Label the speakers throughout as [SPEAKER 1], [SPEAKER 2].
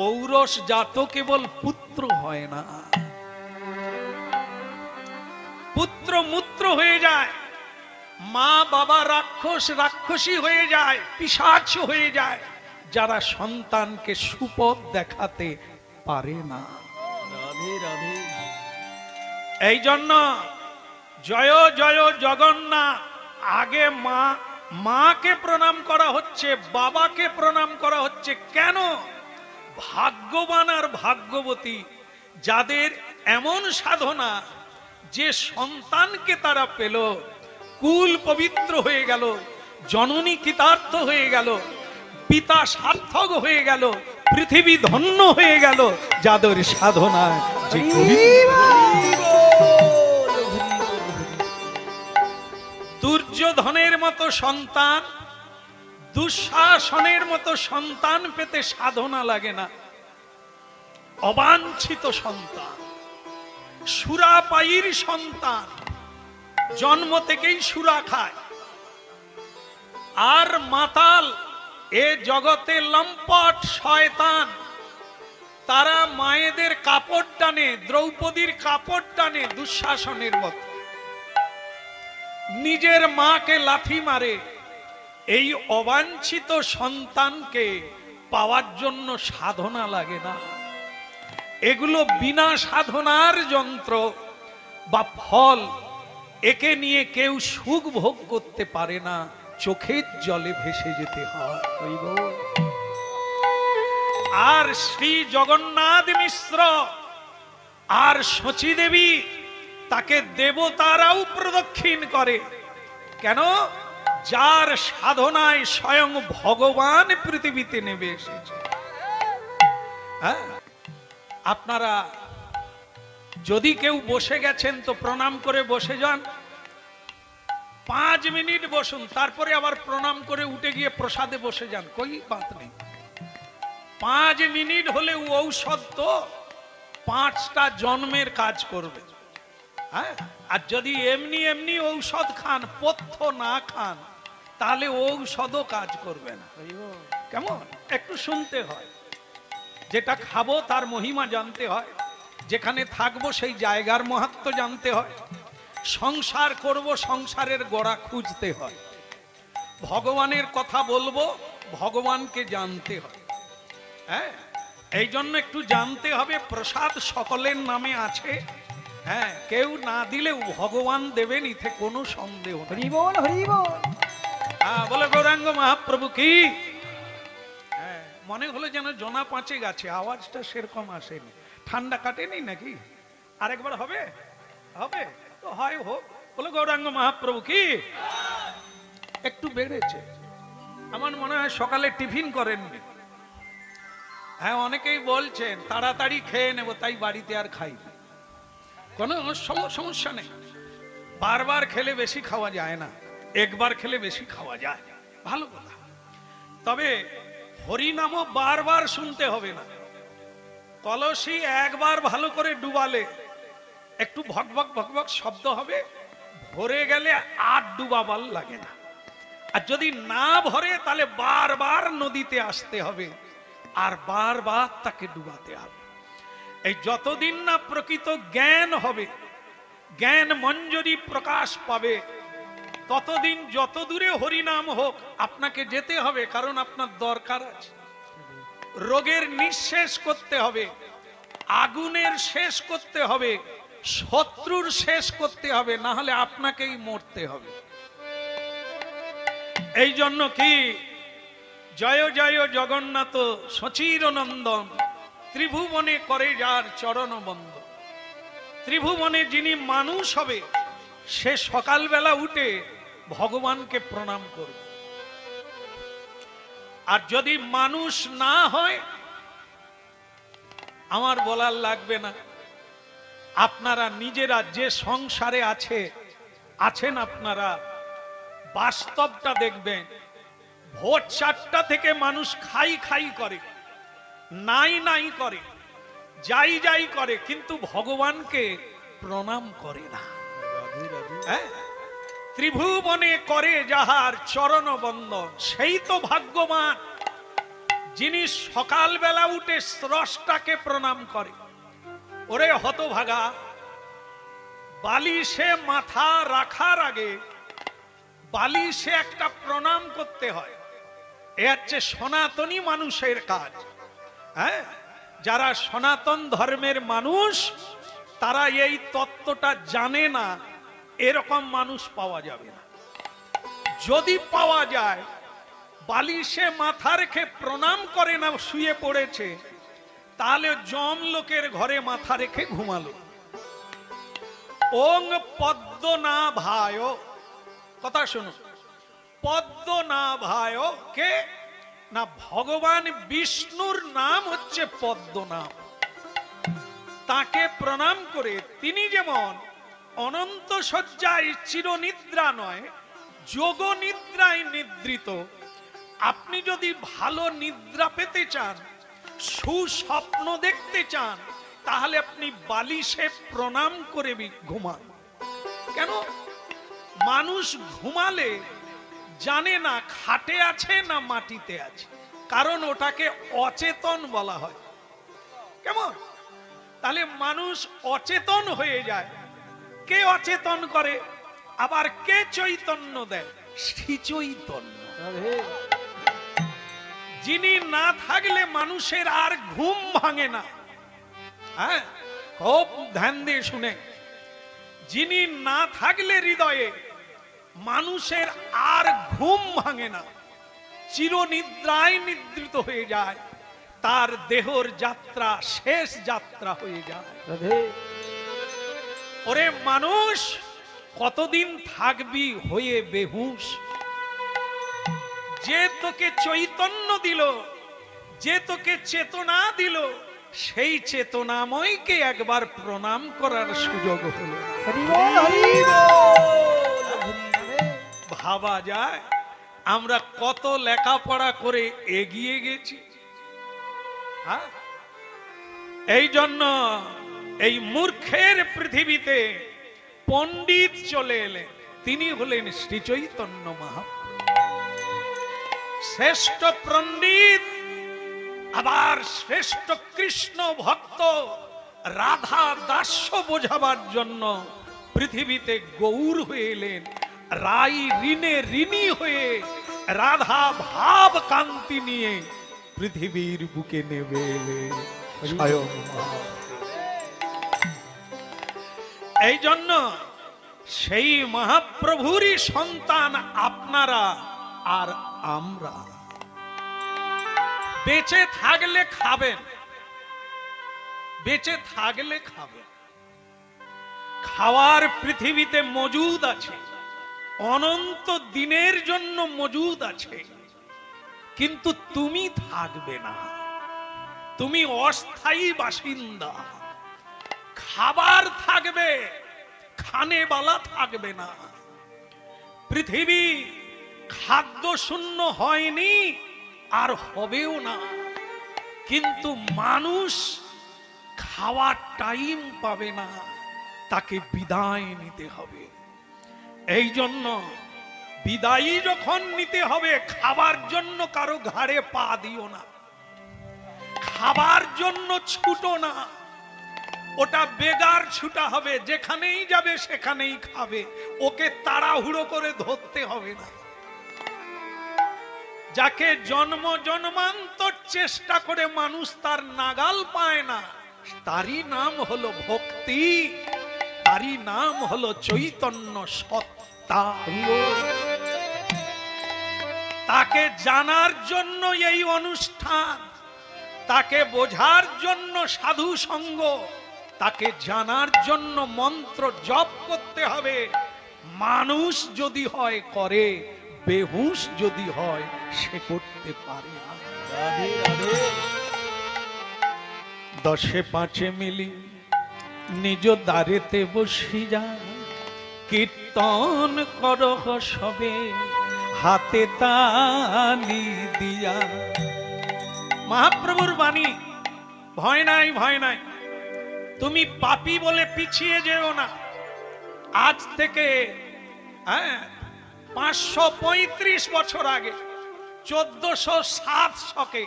[SPEAKER 1] ঔরস জাত কেবল পুত্র হয় না, পুত্র মূত্র হয়ে যায়, মা বাবা রাক্ষস রাক্ষসী হয়ে যায়, পিশাচ হয়ে যায়, যারা সন্তানকে সুপথ দেখাতে পারে না।
[SPEAKER 2] রাধে রাধে।
[SPEAKER 1] এই জন্য জয় জয় জগন্নাথ, আগে মাকে প্রণাম করা হচ্ছে, বাবাকে প্রণাম করা হচ্ছে। কেন? ভাগ্যবান আর ভাগ্যবতী যাদের এমন সাধনা যে সন্তানকে তারা পেল, কুল পবিত্র হয়ে গেল, জননী কৃতার্থ হয়ে গেল, পিতা সার্থক হয়ে গেল, পৃথিবী ধন্য হয়ে গেল, যাদের সাধনায় যে দুর্যোধনের মতো সন্তান, দুঃশাসনের মতো সন্তান পেতে সাধনা লাগে না। অবাঞ্ছিত সন্তান, সুরাপায়ীর সন্তান, জন্ম থেকেই সুরা খায়, আর মাতাল এ জগতে লম্পট শয়তান, তারা মায়েদের কাপড় টানে, দ্রৌপদীর কাপড় টানে দুঃশাসনের মতো, নিজের মাকে লাথি মারে। এই অবাঞ্ছিত সন্তানকে পাওয়ার জন্য সাধনা লাগে না। এগুলো বিনা সাধনার যন্ত্র বা ফল, একে নিয়ে কেউ সুখ ভোগ করতে পারে না, চোখের জলে ভেসে যেতে হয়। আর শ্রী জগন্নাথ মিশ্র আর শচী দেবী, তাকে দেবতারাও প্রদক্ষিণ করে। কেন? যার সাধনায় স্বয়ং ভগবান পৃথিবীতে নেমে এসেছে। হ্যাঁ, আপনারা যদি কেউ বসে গেছেন তো প্রণাম করে বসে যান, 5 মিনিট বসুন, তারপরে আবার প্রণাম করে উঠে গিয়ে প্রসাদে বসে যান, কোই বাত নেই। 5 মিনিট হলে ঔষধ তো 5টা জন্মের কাজ করবে। হ্যাঁ, আর যদি এমনি এমনি ঔষধ খান, পথ্য না খান, তাহলে ঔষধও কাজ করবে না। কেমন? একটু শুনতে হয়, যেটা খাবো তার মহিমা জানতে হয়, যেখানে থাকবো সেই জায়গার মাহাত্ম্য জানতে হয়, সংসার করব সংসারের গোড়া খুঁজতে হয়, ভগবানের কথা বলবো ভগবানকে জানতে হয়। হ্যাঁ, এই জন্য একটু জানতে হবে। প্রসাদ সকলের নামে আছে, হ্যাঁ, কেউ না দিলেও ভগবান দেবেন, ইথে কোনো সন্দেহ নেই।
[SPEAKER 2] হরি বল হরি বল।
[SPEAKER 1] হ্যাঁ, বলে গৌরাঙ্গ মহাপ্রভু কি। হ্যাঁ, মনে হলো যেন জনা পাঁচে গেছে, আওয়াজটা সেরকম আসেনি। ঠান্ডা কাটেনি নাকি? আরেকবার হবে? হবে তো হয়, হোক। বলে গৌরাঙ্গ মহাপ্রভু কি। একটু বেড়েছে, আমার মনে হয় সকালে টিফিন করেননি। হ্যাঁ, অনেকেই বলছেন তাড়াতাড়ি খেয়ে নেব, তাই বাড়িতে আর খাই না। কোনো সমস্যা নেই, বারবার খেলে বেশি খাওয়া যায় না, একবার খেলে বেশি খাওয়া যায়, ভালো কথা। তবে হরিনামও বারবার শুনতে হবে না। কলসি একবার ভালো করে ডুবালে একটু ভকভক ভকভক শব্দ হবে, ভরে গেলে আর ডুবাবার লাগে না। আর যদি না ভরে তাহলে বারবার নদীতে আসতে হবে আর বারবার তাকে ডুবাতে হবে। এই যতদিন না প্রকৃত জ্ঞান হবে, জ্ঞান মঞ্জরি প্রকাশ পাবে, ততদিন যত দূরে হরিনাম হোক আপনাকে যেতে হবে, কারণ আপনার দরকার আছে। রোগের নিঃশেষ করতে হবে, আগুনের শেষ করতে হবে, শত্রুর শেষ করতে হবে, না হলে আপনাকেই মরতে হবে। এই জন্য কি জয় জয় জগন্নাথ সচির নন্দন, ত্রিভুবনে করে যার চরণ বন্দ। ত্রিভুবনে যিনি মানুষ হবে, সে সকালবেলা উঠে ভগবানকে প্রণাম করবে। আর যদি মানুষ না হয়, আমার বলার লাগবে না, আপনারা নিজেরা যে সংসারে আছেন আপনারা বাস্তবটা দেখবেন। ভোর 4টা থেকে মানুষ খাই খাই করে, নাই নাই করে, যাই যাই করে, কিন্তু ভগবানকে প্রণাম করে না। হ্যাঁ, ত্রিভুবনে করে যাহার চরণ বন্দন, সেই তো ভাগ্যবান যিনি সকালবেলা উঠে স্রষ্টাকে প্রণাম করে, ওরে হতভাগা, বালিশে মাথা রাখার আগে বালিশে একটা প্রণাম করতে হয়। এ হচ্ছে সনাতনী মানুষের কাজ। হ্যাঁ, যারা সনাতন ধর্মের মানুষ তারা এই তত্ত্বটা জানে না, এরকম মানুষ পাওয়া যাবে না। যদি পাওয়া যায় বালিশে মাথা রেখে প্রণাম করে না, শুয়ে পড়েছে, তাহলে জম লোকের ঘরে মাথা রেখে ঘুমালো। ওং পদ্ম না ভায়, কথা শোনো, পদ্ম না ভায় কে না, ভগবান বিষ্ণুর নাম হচ্ছে পদ্ম নাম। তাকে প্রণাম করে তিনি যেমন অনন্ত শয্যায় চিরনিদ্রা নয়, যোগ নিদ্রায় নিদ্রিত। আপনি যদি ভালো নিদ্রা পেতে চান, সুস্বপ্ন দেখতে চান, তাহলে আপনি বালিশে প্রণাম করে ঘুমান। কেন? মানুষ ঘুমালে জানে না খাটে আছে না মাটিতে আছে, কারণ ওটাকে অচেতন বলা হয়। কেমন? তাহলে মানুষ অচেতন হয়ে যায়। কে অচেতন করে? আবার কে চৈতন্য দেয়? শ্রী চৈতন্য। যিনি না থাকলে মানুষের আর ঘুম ভাঙে না। হ্যাঁ, খুব ধ্যান দিয়ে শুনে, যিনি না থাকলে হৃদয়ে মানুষের আর ঘুম ভাঙে না, চিরনিদ্রায় নিদ্রিত হয়ে যায়, তার দেহর যাত্রা শেষ যাত্রা হয়ে যায়। ওরে মানুষ, কতদিন থাকবি হয়ে বেহুশ? যে তোকে চৈতন্য দিল, যে তোকে চেতনা দিল, সেই চেতনাময়কে একবার প্রণাম করার সুযোগ হলো। ভাবা যায় আমরা কত লেখাপড়া করে এগিয়ে গেছি। এই জন্য এই মূর্খের পৃথিবীতে পণ্ডিত চলে এলেন, তিনি হলেন শ্রী চৈতন্য মহাপ্রভু। শ্রেষ্ঠ পণ্ডিত, আবার শ্রেষ্ঠ কৃষ্ণ ভক্ত, রাধা দাস্য বোঝাবার জন্য পৃথিবীতে গৌর হয়ে এলেন। রাই ঋণে ঋণী হয়ে রাধা ভাব কান্তি নিয়ে পৃথিবীর বুকে নেমে এলেন স্বয়ং। এই জন্য সেই মহাপ্রভুরই সন্তান আপনারা আর আমরা। বেঁচে থাকলে খাবেন, বেঁচে থাকলে খাবেন। খাওয়ার পৃথিবীতে মজুদ আছে, অনন্ত দিনের জন্য মজুদ আছে, কিন্তু তুমি থাকবে না, তুমি অস্থায়ী বাসিন্দা। খাবার থাকবে, খানেবালা থাকবে না। পৃথিবী খাদ্য শূন্য হয়নি, আর হবেও না, কিন্তু মানুষ খাওয়ার টাইম পাবে না, তাকে বিদায় নিতে হবে। এই জন্য বিদায়ী যখন নিতে হবে, খাবার জন্য কারো ঘাড়ে পা দিও না, খাবার জন্য ছুটো না। ওটা বেগার ছুটা হবে, যেখানেই যাবে সেখানেই খাবে, ওকে তাড়াহুড়ো করে ধরতে হবে না। যাকে জন্ম জন্মান্তর চেষ্টা করে মানুষ তার নাগাল পায় না, তারই নাম হলো ভক্তি, তারই নাম হলো চৈতন্য সত্তা। তাকে জানার জন্য এই অনুষ্ঠান, তাকে বোঝার জন্য সাধু সঙ্গ, তাকে জানার জন্য মন্ত্র জপ করতে হবে। মানুষ যদি হয় করে, বেহুশ যদি হয় সে করতে পারে না। দশে পাঁচে মিলি নিজ দ্বারেতে বসি যা, কীর্তন করহ সবে হাতে তালি দিয়া। মহাপ্রভুর বাণী, ভয় নাই ভয় নাই, তুমি পাপী বলে পিছিয়ে যেও না। আজ থেকে 535 বছর আগে 1407 শকে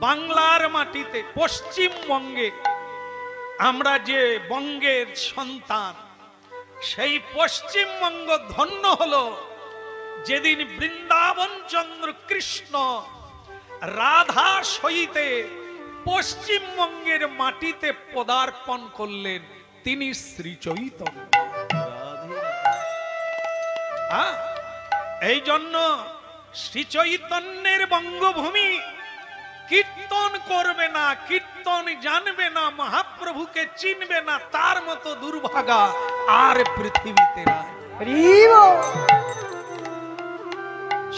[SPEAKER 1] বাংলার মাটিতে পশ্চিমবঙ্গে আমরা যে বঙ্গের সন্তান, সেই পশ্চিমবঙ্গ ধন্য হলো যেদিন বৃন্দাবন চন্দ্র কৃষ্ণ রাধা সহিতে পশ্চিমবঙ্গের মাটিতে পদার্পণ করলেন, তিনি শ্রী চৈতন্য।
[SPEAKER 2] রাধে
[SPEAKER 1] হ্যাঁ, এই জন্য শ্রী চৈতন্যের বঙ্গভূমি কীর্তন করবে না, কীর্তন জানবে না, মহাপ্রভুকে চিনবে না, তার মতো দুর্ভাগা আর পৃথিবীতে নাই।
[SPEAKER 2] হরি বল।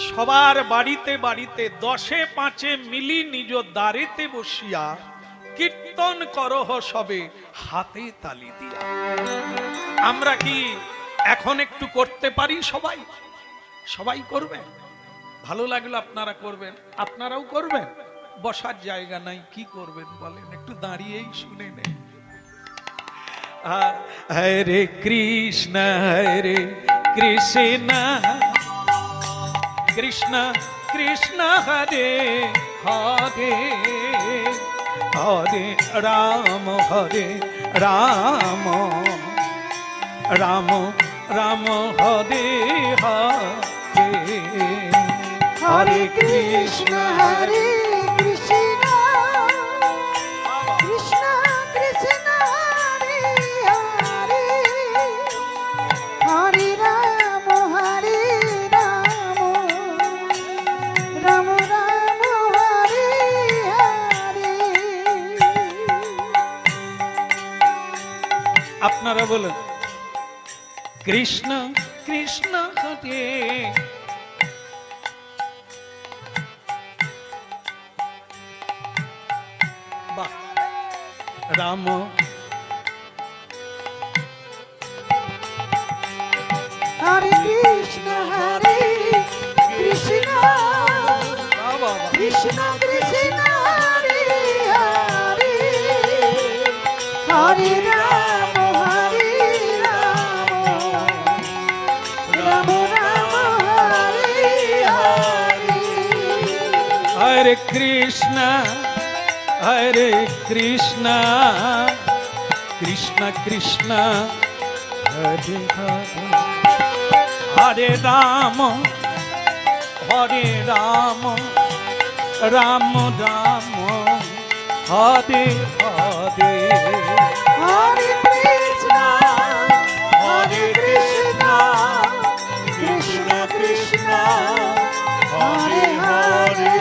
[SPEAKER 1] সবার বাড়িতে বাড়িতে 10-5 মিলি নিজ দ্বারেতে বসিয়া কীর্তন করহ সবে হাতে তালি দিয়া। আমরা কি এখন একটু করতে পারি? সবাই সবাই করবেন? ভালো লাগলো আপনারা করবেন, আপনারাও করবেন। বসার জায়গা নাই, কি করবেন বলেন? একটু দাঁড়িয়েই শুনে নেন। হরে কৃষ্ণ হরে কৃষ্ণ কৃষ্ণ কৃষ্ণ হরে হরে হরে রাম হরে রাম রাম রাম হরে হরে
[SPEAKER 3] হরে কৃষ্ণ হরে কৃষ্ণ কৃষ্ণ কৃষ্ণ হরে হরে হরে রাম রাম রাম হরে হরে।
[SPEAKER 1] আপনারা বলুন কৃষ্ণ কৃষ্ণ হরে বাহ, রাম
[SPEAKER 3] হরে কৃষ্ণ হরে কৃষ্ণ
[SPEAKER 1] বাহ, বাহ, বাহ।
[SPEAKER 3] কৃষ্ণ কৃষ্ণ হরে হরে হরে রাম রাম রাম হরে হরে।
[SPEAKER 1] হরে কৃষ্ণ হরে কৃষ্ণ কৃষ্ণ কৃষ্ণ হরে হরে হরে রাম রাম রাম হরে হরে
[SPEAKER 3] হরে কৃষ্ণ কৃষ্ণ কৃষ্ণ হরে হরে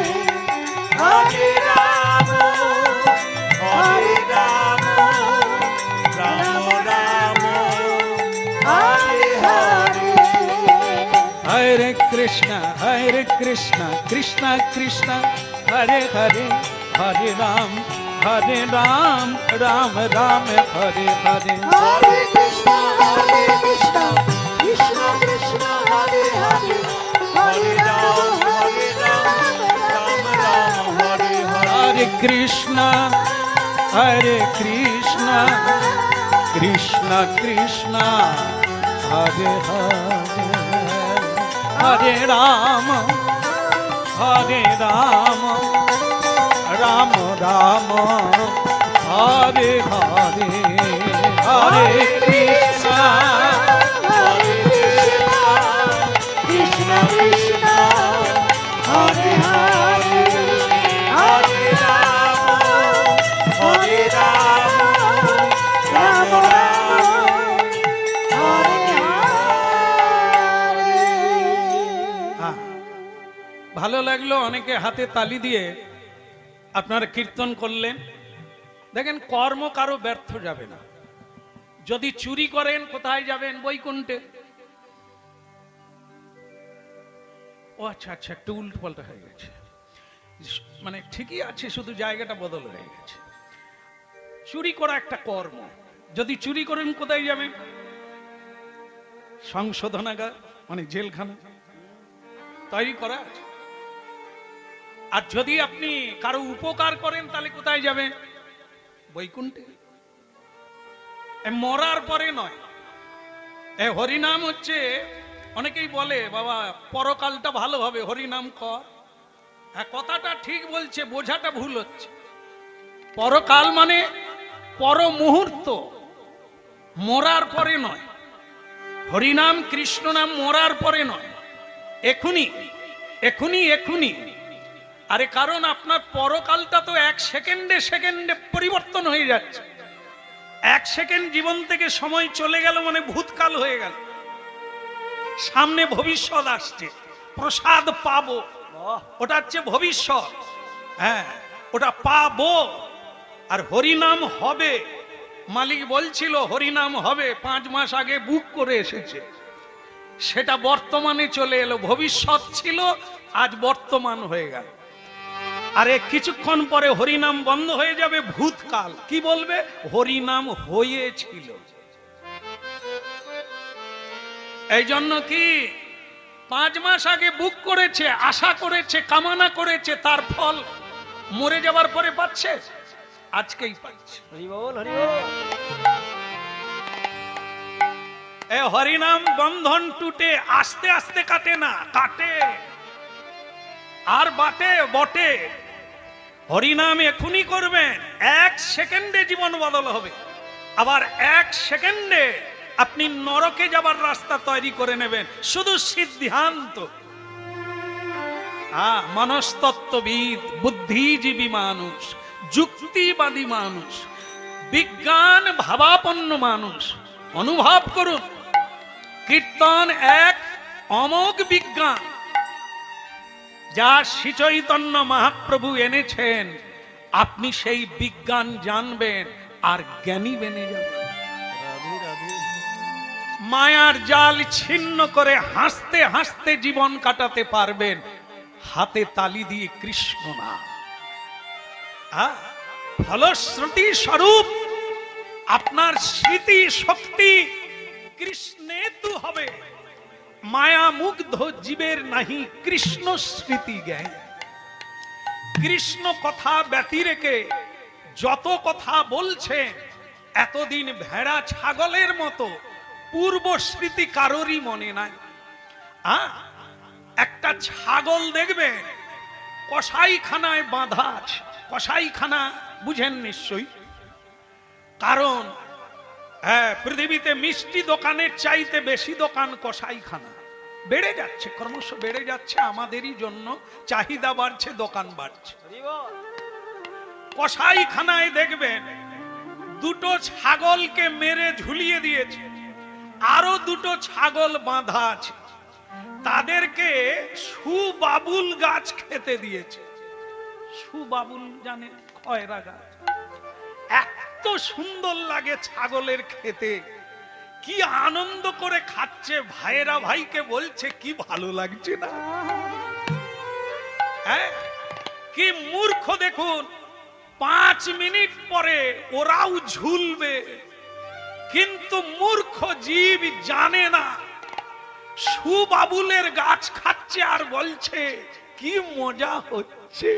[SPEAKER 3] হরে রাম রাম রাম হরে হরে।
[SPEAKER 1] हरे कृष्णा कृष्णा कृष्णा हरे हरे हरे राम राम राम हरे हरे
[SPEAKER 3] हरे कृष्ण कृष्ण कृष्ण हरे हरे हरे राम राम हरे हरे।
[SPEAKER 1] हरे कृष्णा कृष्णा कृष्णा हरे हरे हरे राम राम राम हरे हरे हरे कृष्णा
[SPEAKER 3] कृष्ण कृष्ण हरे हरे हरे राम राम हरे हरे।
[SPEAKER 1] হ্যাঁ, ভালো লাগলো। অনেকে হাতে তালি দিয়ে আপনারা কীর্তন করলেন। দেখেন, কর্ম কারো ব্যর্থ যাবে না। যদি চুরি করেন কোথায় যাবেন? বৈকুণ্ঠে। ও আচ্ছা আচ্ছা, একটু উল্টো পাল্টা হয়ে গেছে, মানে ঠিকই আছে, শুধু জায়গাটা বদল হয়ে গেছে। চুরি করা একটা কর্ম। যদি চুরি করেন কোথায় যাবেন? সংশোধনাগার, মানে জেলখানা তৈরি করা আছে। আর যদি আপনি কারো উপকার করেন তাহলে কোথায় যাবেন? বৈকুণ্ঠে। মরার পরে নয়। হরিনাম হচ্ছে, অনেকেই বলে বাবা পরকালটা ভালো হবে, হরিনাম কর। হ্যাঁ, কথাটা ঠিক বলছে, বোঝাটা ভুল হচ্ছে। পরকাল মানে পর মুহূর্ত, মরার পরে নয়। হরিনাম কৃষ্ণ নাম মরার পরে নয়, এখুনি এখুনি এখুনি। আরে কারণ আপনার পরকালটা তো এক সেকেন্ডে সেকেন্ডে পরিবর্তন হয়ে যাচ্ছে। এক সেকেন্ড জীবন থেকে সময় চলে গেল মানে ভূতকাল হয়ে গেল, সামনে ভবিষ্যৎ আসছে, প্রসাদ পাবো, ওটা হচ্ছে ভবিষ্যৎ। হ্যাঁ, ওটা পাবো। আর হরিনাম হবে, মালিক বলছিল হরিনাম হবে, 5 মাস আগে বুক করে এসেছে, সেটা বর্তমানে চলে এলো। ভবিষ্যৎ ছিল, আজ বর্তমান হয়ে গেল। আরে কিছুক্ষণ পরে হরিনাম বন্ধ হয়ে যাবে, ভূতকাল। কি বলবে? হরিনাম হয়েছিল। এই জন্য কি 5 মাস আগে বুক করেছে, আশা করেছে, কামনা করেছে, তার ফল মরে যাবার পরে পাচ্ছে, আজকেই পাচ্ছে।
[SPEAKER 2] হরি বল, হরি বল।
[SPEAKER 1] এ হরিনাম বন্ধন টুটে আস্তে আস্তে কাটে না, কাটে আর বাটে বটে। হরিনাম এখনই করবেন, 1 সেকেন্ডে জীবন বদল হবে। আবার 1 সেকেন্ডে আপনি নরকে যাবার রাস্তা তৈরি করে নেবেন, শুধু সিদ্ধান্ত। মনস্তত্ত্ববিদ, বুদ্ধিজীবী মানুষ, যুক্তিবাদী মানুষ, বিজ্ঞান ভাবাপন্ন মানুষ অনুভব করুন, কীর্তন এক অমোঘ বিজ্ঞান, যা শ্রী চৈতন্য মহাপ্রভু এনেছেন। আপনি সেই বিজ্ঞান জানবেন আর জ্ঞানী বেনে যাবেন।
[SPEAKER 2] রাধে রাধে।
[SPEAKER 1] মায়ার জাল ছিন্ন করে হাসতে হাসতে জীবন কাটাতে পারবেন, হাতে তালি দিয়ে কৃষ্ণ নাম। ফলশ্রুতি স্বরূপ আপনার স্মৃতি শক্তি কৃষ্ণেতু হবে। মায়া মুগ্ধ জীবের নাহি কৃষ্ণ স্মৃতি জ্ঞান। কৃষ্ণ কথা ব্যতিরেকে যত কথা বলছে, এতদিন ভেড়া ছাগলের মতো পূর্ব স্মৃতি কারোরই মনে নাই। একটা ছাগল দেখবে কসাইখানায় বাঁধা আছে। কসাইখানা বুঝেন নিশ্চয়ই, কারণ পৃথিবীতে মিষ্টি দোকানের চাইতে বেশি দোকান কসাইখানা। বেড়ে যাচ্ছে, ক্রমশ বেড়ে যাচ্ছে, আমাদেরই জন্য চাহিদা বাড়ছে, দোকান বাড়ছে।
[SPEAKER 2] হরি বল।
[SPEAKER 1] কসাইখানায় দেখবেন 2টো ছাগলকে মেরে ঝুলিয়ে দিয়েছে, আরো 2টো ছাগল বাঁধা আছে, তাদেরকে সুবাবুল গাছ খেতে দিয়েছে। সুবাবুল জানে, খয়রা গাছ। এত সুন্দর লাগে ছাগলের খেতে, কি আনন্দ করে খাচ্ছে। ভাইয়েরা ভাইকে বলছে কি ভালো লাগছে না? কি মূর্খ দেখুন, 5 মিনিট পরে ওরাও ঝুলবে, কিন্তু মূর্খ জীব জানে না সুবাবুলের গাছ খাচ্ছে আর বলছে কি মজা হচ্ছে।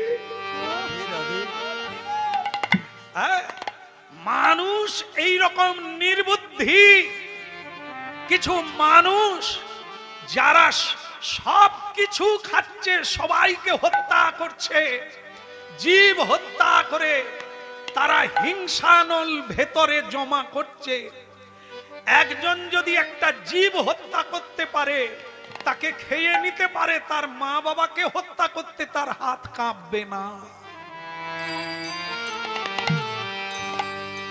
[SPEAKER 2] রাধে রাধে।
[SPEAKER 1] মানুষ এই রকম নির্বুদ্ধি কিছু মানুষ, যারা সব কিছু খাচ্ছে, সবাইকে হত্যা করছে, জীব হত্যা করে তারা হিংসানল ভেতরে জমা করছে। একজন যদি একটা জীব হত্যা করতে পারে, তাকে খেয়ে নিতে পারে, তার মা বাবাকে হত্যা করতে তার হাত কাঁপবে না।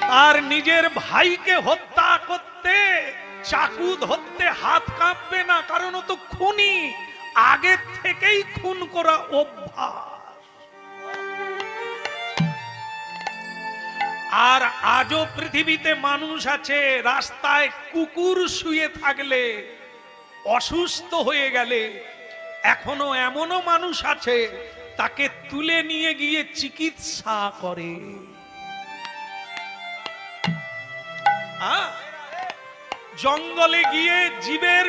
[SPEAKER 1] তার নিজের ভাইকে হত্যা করতে, চাকু ধরতে হাত কাঁপবে না, কারণ ও তো খুনি, আগে থেকেই খুন করা অভ্যাস। আর আজও পৃথিবীতে মানুষ আছে, রাস্তায় কুকুর শুয়ে থাকলে, অসুস্থ হয়ে গেলে, এখনো এমনও মানুষ আছে তাকে তুলে নিয়ে গিয়ে চিকিৎসা করে। জঙ্গলে গিয়ে জীবের,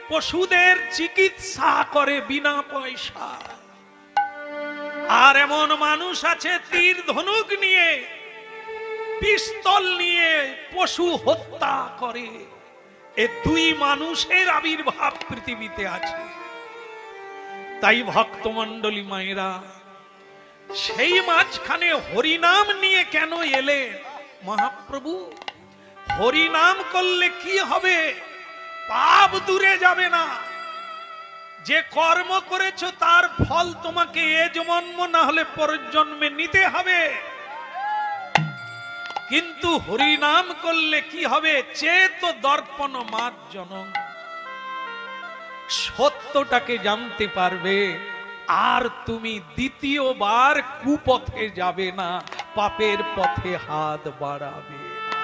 [SPEAKER 1] পশুদের চিকিৎসা করে বিনা পয়সা। আর এমন মানুষ আছে তীর ধনুক নিয়ে, পিস্তল নিয়ে পশু হত্যা করে। এ 2 মানুষের আবির্ভাব পৃথিবীতে আছে। তাই ভক্তমণ্ডলী মায়েরা, সেই মাঝখানে হরিনাম নিয়ে কেন এলেন মহাপ্রভু? হরিনাম করলে কি হবে? পাপ দূরে যাবে না। যে কর্ম করেছো তার ফল তোমাকে এ জন্ম না হলে পরজন্মে নিতে হবে। কিন্তু হরিনাম করলে কি হবে? চেত দর্পণ মার্জনম, সত্যটাকে জানতে পারবে, আর তুমি দ্বিতীয়বার কুপথে যাবে না, পাপের পথে হাত বাড়াবে না।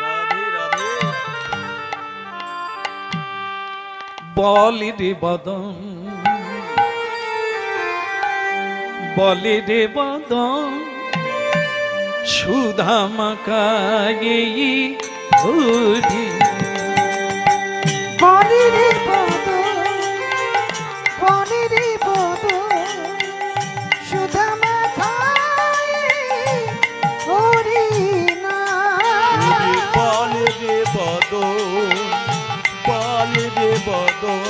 [SPEAKER 2] রাধে রাধে।
[SPEAKER 1] বলে রে বদন, বলে রে বদন, সুধা মাকায়ে হরি।
[SPEAKER 3] বলে রে বদ, বলে রে বদ, সুধা মাখায় হরি নাম।
[SPEAKER 2] বল রে বদন, বল রে বদন,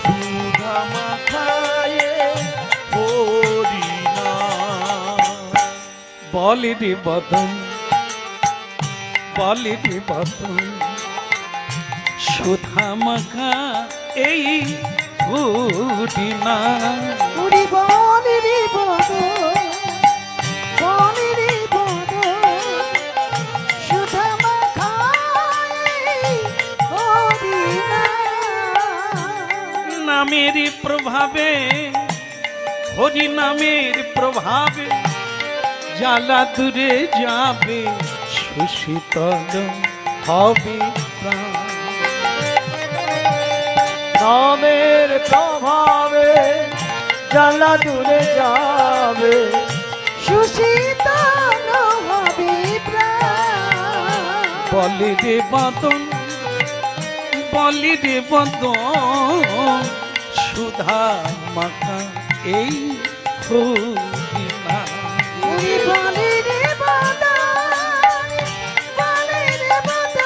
[SPEAKER 2] সুধা মাখায়ে হরি নাম।
[SPEAKER 1] বলে রে বদন, বলে রে বদন, সুধা মাখা এই হরি নাম।
[SPEAKER 3] হরি বলে রে বদ, বলে রে বদ, সুধা মাখায় হরি নাম।
[SPEAKER 1] নামের প্রভাবে, হরি নামের প্রভাবে জ্বালা দূরে যাবে, সুশীতল হবে প্রাণ।
[SPEAKER 2] নামের প্রভাবে জ্বালা দূরে যাবে,
[SPEAKER 3] সুশীতল হবে প্রাণ।
[SPEAKER 1] বলে রে বদন, বলে রে বদন, সুধা মাখা এই হরি নাম।
[SPEAKER 3] হরি বলে রে বদ, বলে রে বদ,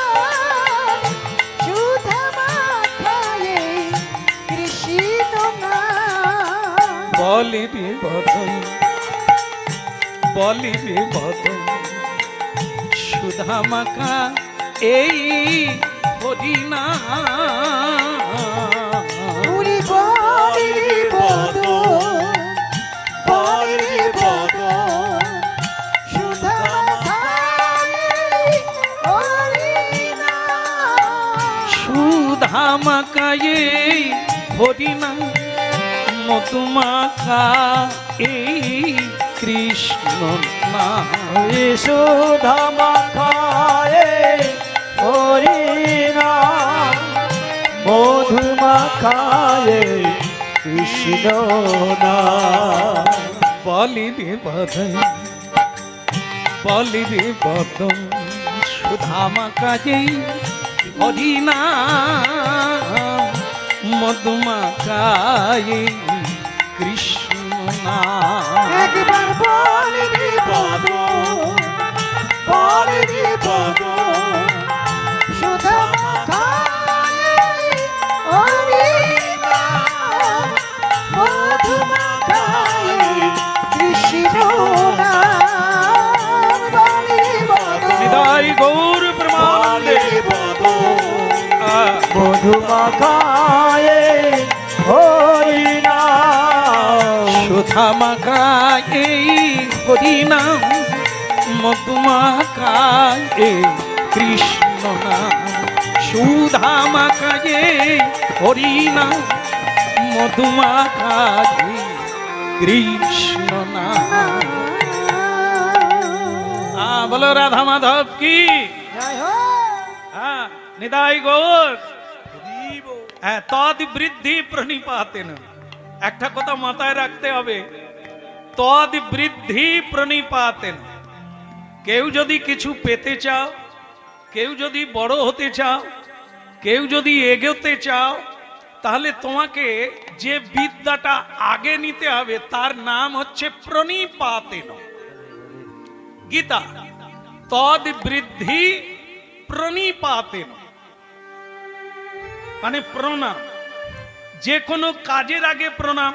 [SPEAKER 3] সুধা মাখায় কৃষ্ণ নাম।
[SPEAKER 1] বলে রে বদন, বলে রে বদন, সুধা মাখা এই হরি নাম।
[SPEAKER 3] হরি বলে রে বদ, বলে রে বদ, সুধা মাখায় হরি নাম।
[SPEAKER 1] সুধা মাখা এই হরি নাম, মধুমাখা এই কৃষ্ণ নাম।
[SPEAKER 2] সুধা মাখায়ে হরি নাম, মধু মাখায়ে কৃষ্ণ নাম।
[SPEAKER 1] বলি রে বদন, বলি রে বদন, সুধা মাখা এই হরি নাম, মধুমাখা এই কৃষ্ণ নাম।
[SPEAKER 3] একবার বলে রে বদ, বলে রে বদ, সুধা মাখায় হরি নাম, মধু মাখায় কৃষ্ণ নাম। বলে রে বদ,
[SPEAKER 1] নিতাই গৌর প্রমাণে
[SPEAKER 2] মধু মাখায়ে হরি নাম।
[SPEAKER 1] সুধা মাখা এই হরি নাম, মধুমাখা এই কৃষ্ণ নাম। সুধা মাখা এই হরি নাম, মধুমাখা এই কৃষ্ণ নাম। বলো রাধা মাধব কি
[SPEAKER 3] জয় হো।
[SPEAKER 1] নিতাই গৌর। হ্যাঁ, তদ বৃদ্ধি প্রণিপাতেন। একটা কথা মাথায় রাখতে হবে, তদ বৃদ্ধি প্রণিপাতেন। কেউ যদি কিছু পেতে চাও, কেউ যদি বড় হতে চাও, কেউ যদি এগোতে চাও, তাহলে তোমাকে যে বিদ্যাটা আগে নিতে হবে তার নাম হচ্ছে প্রণিপাতেন। গীতা তদ বৃদ্ধি প্রণিপাতেন মানে প্রণাম। যে কোনো কাজের আগে প্রণাম,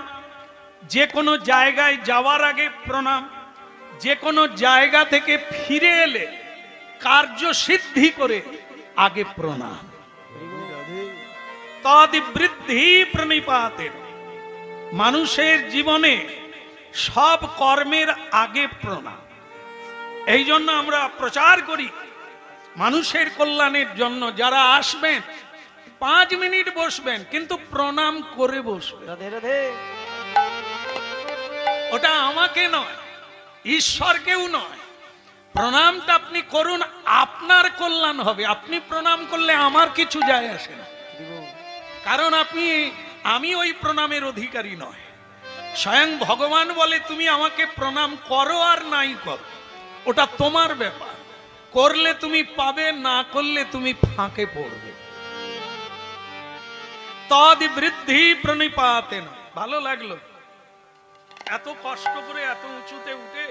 [SPEAKER 1] যে কোনো জায়গায় যাওয়ার আগে প্রণাম, যে কোনো জায়গা থেকে ফিরে এলে কার্য সিদ্ধি করে আগে প্রণাম। তদ বৃদ্ধি প্রণিপাতের, মানুষের জীবনে সব কর্মের আগে প্রণাম। এই জন্য আমরা প্রচার করি মানুষের কল্যাণের জন্য। যারা আসবেন 5 মিনিট বসবেন, কিন্তু প্রণাম করে বসবেন।
[SPEAKER 2] রাধে রাধে।
[SPEAKER 1] ওটা আমাকে নয়, ঈশ্বরকেও নয়। প্রণামটা আপনি করুন, আপনার কল্যাণ হবে। আপনি প্রণাম করলে আমার কিছু যায় আসে না, কারণ আমি ওই প্রণামের অধিকারী নয়। স্বয়ং ভগবান বলে তুমি আমাকে প্রণাম করো আর নাই করো, ওটা তোমার ব্যাপার। করলে তুমি পাবে, না করলে তুমি ফাঁকে পড়বে। তদ বৃদ্ধি প্রণিপাতেন। ভালো লাগলো এত কষ্ট করে এত উঁচুতে উঠে।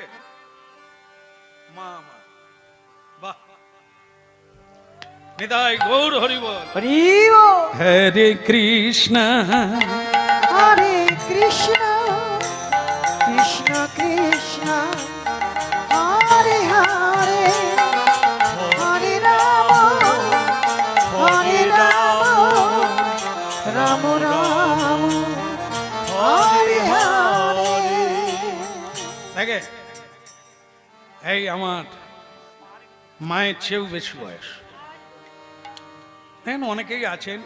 [SPEAKER 1] মা আমার, বাহ, নিতাই গৌর হরি বল।
[SPEAKER 3] হরি বল।
[SPEAKER 1] হরে কৃষ্ণ
[SPEAKER 3] হরে কৃষ্ণ কৃষ্ণ কৃষ্ণ হরে হরে, হরে রাম রাম রাম হরে হরে।
[SPEAKER 1] দেখে, এই আমার মায়ের চেয়েও বেশি বয়স। দেখেন অনেকেই আছেন,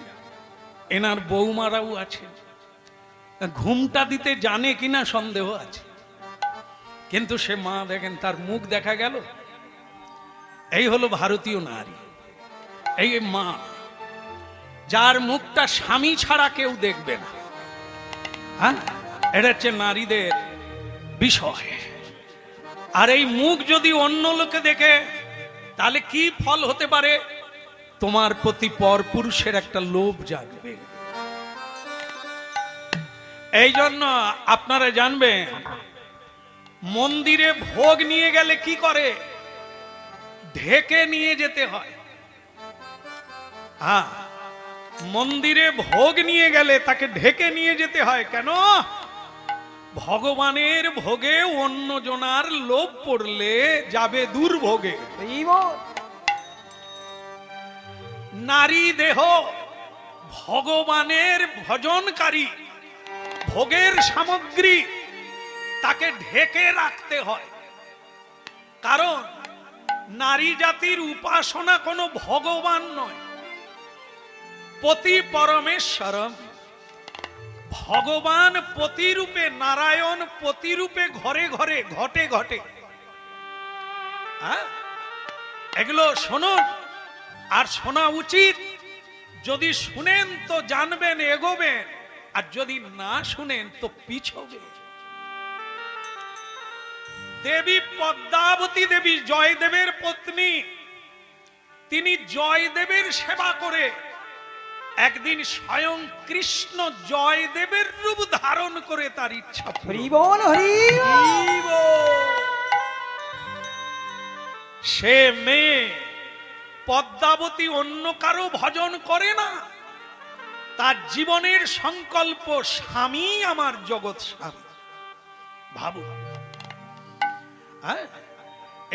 [SPEAKER 1] এনার বৌমারাও আছেন, ঘুমটা দিতে জানে কিনা সন্দেহ আছে, কিন্তু সে মা দেখেন তার মুখ দেখা গেল। এই হলো ভারতীয় নারী, এই মা, যার মুখটা স্বামী ছাড়া কেউ দেখবে না। হ্যাঁ, এটা হচ্ছে নারীদের বিষয়। আর এই মুখ যদি অন্য লোকে দেখে, তাহলে কি ফল হতে পারে? তোমার প্রতি পরপুরুষের একটা লোভ জাগবে। এই জন্য আপনারা জানবেন, মন্দিরে ভোগ নিয়ে গেলে কি করে? ঢেকে নিয়ে যেতে হয়। হ্যাঁ, মন্দিরে ভোগ নিয়ে গেলে তাকে ঢেকে নিয়ে যেতে হয়। কেন? ভগবানের ভোগে অন্য জনার লোভ পড়লে যাবে দুর্ভোগে। নারী দেহ ভগবানের ভজনকারী, ভোগের সামগ্রী, তাকে ঢেকে রাখতে হয়। কারণ নারী জাতির উপাসনা কোনো ভগবান নয়, পতি পরমেশ্বরম। ভগবান পতিরূপে, নারায়ণ পতিরূপে ঘরে ঘরে, ঘটে ঘটে। এগুলো শুনুন, আর শোনা উচিত। যদি শুনেন তো জানবেন, এগোবেন, আর যদি না শুনেন তো পিছবে। দেবী পদ্মাবতী দেবী জয়দেবের পত্নী, তিনি জয়দেবের সেবা করে একদিন স্বয়ং কৃষ্ণ জয়দেবের রূপ ধারণ করে তার ইচ্ছা।
[SPEAKER 3] হরি বল হরি বল।
[SPEAKER 1] সে মেয়ে পদ্মাবতী অন্য কারো ভজন করে না, তার জীবনের সংকল্প স্বামী আমার জগৎ স্বামী। ভাবু,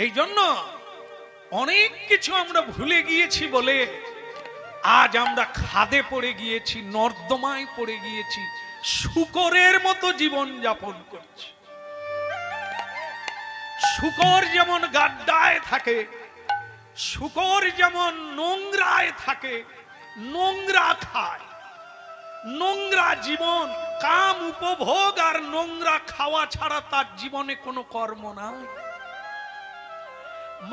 [SPEAKER 1] এই জন্য অনেক কিছু আমরা ভুলে গিয়েছি বলে আজ আমরা খাদে পড়ে গিয়েছি, নর্দমায় পড়ে গিয়েছি, শূকরের মতো জীবন যাপন করছি। শূকর যেমন গাড্ডায় থাকে, শূকর যেমন নোংরায় থাকে, নোংরা খায়, নোংরা জীবন, কাম উপভোগ আর নোংরা খাওয়া ছাড়া তার জীবনে কোনো কর্ম নাই।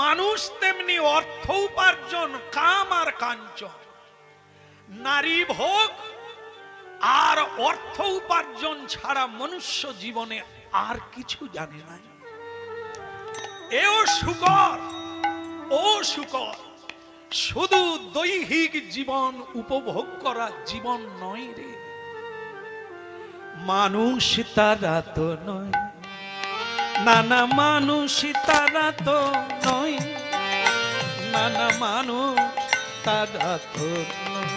[SPEAKER 1] মানুষ তেমনি অর্থ উপার্জন, কাম আর কাঞ্চন, নারী ভোগ আর অর্থ উপার্জন ছাড়া মনুষ্য জীবনে আর কিছু জানে না। এও শূকর, ও শূকর, শুধু দৈহিক জীবন উপভোগ করা জীবন নয় রে। মানুষ তারা তো নয়, নানা মানুষ তারা তো নয়, নানা মানুষ তারা তো নয়,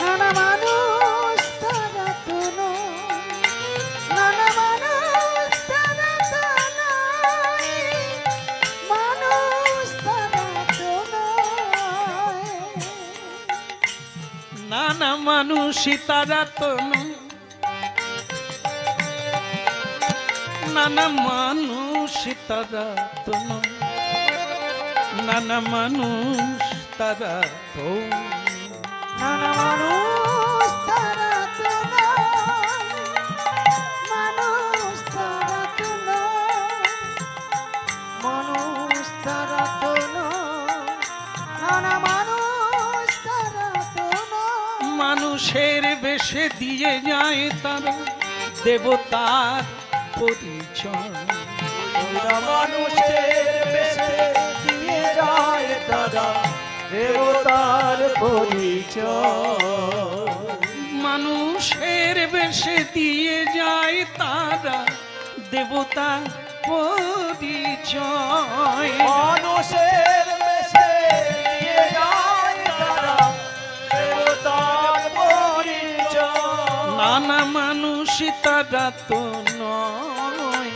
[SPEAKER 3] নানা মানুষ তারা তো নয়, নানা
[SPEAKER 1] মানুষই তারা তো নয়, নানা মানুষই তারা তো নয়, নানা মানুষ তারা তো
[SPEAKER 3] নানা মানুষ তারা তো নয়, মানুষ তারা তো নয়, মানুষ তারা তো নয়, নানা মানুষ তারা তো নয়।
[SPEAKER 1] মানুষের বেশে দিয়ে যায় তারা দেবতার পরিচয়,
[SPEAKER 2] মানুষের বেশে দিয়ে যায় তারা দেবতার পরিচয়।
[SPEAKER 1] মানুষের বেশে দিয়ে যায় তারা দেবতার পরিচয়,
[SPEAKER 2] মানুষের বেশে দিয়ে যায় তারা দেবতার পরিচয়।
[SPEAKER 1] নানা মানুষ তারা তো নয়,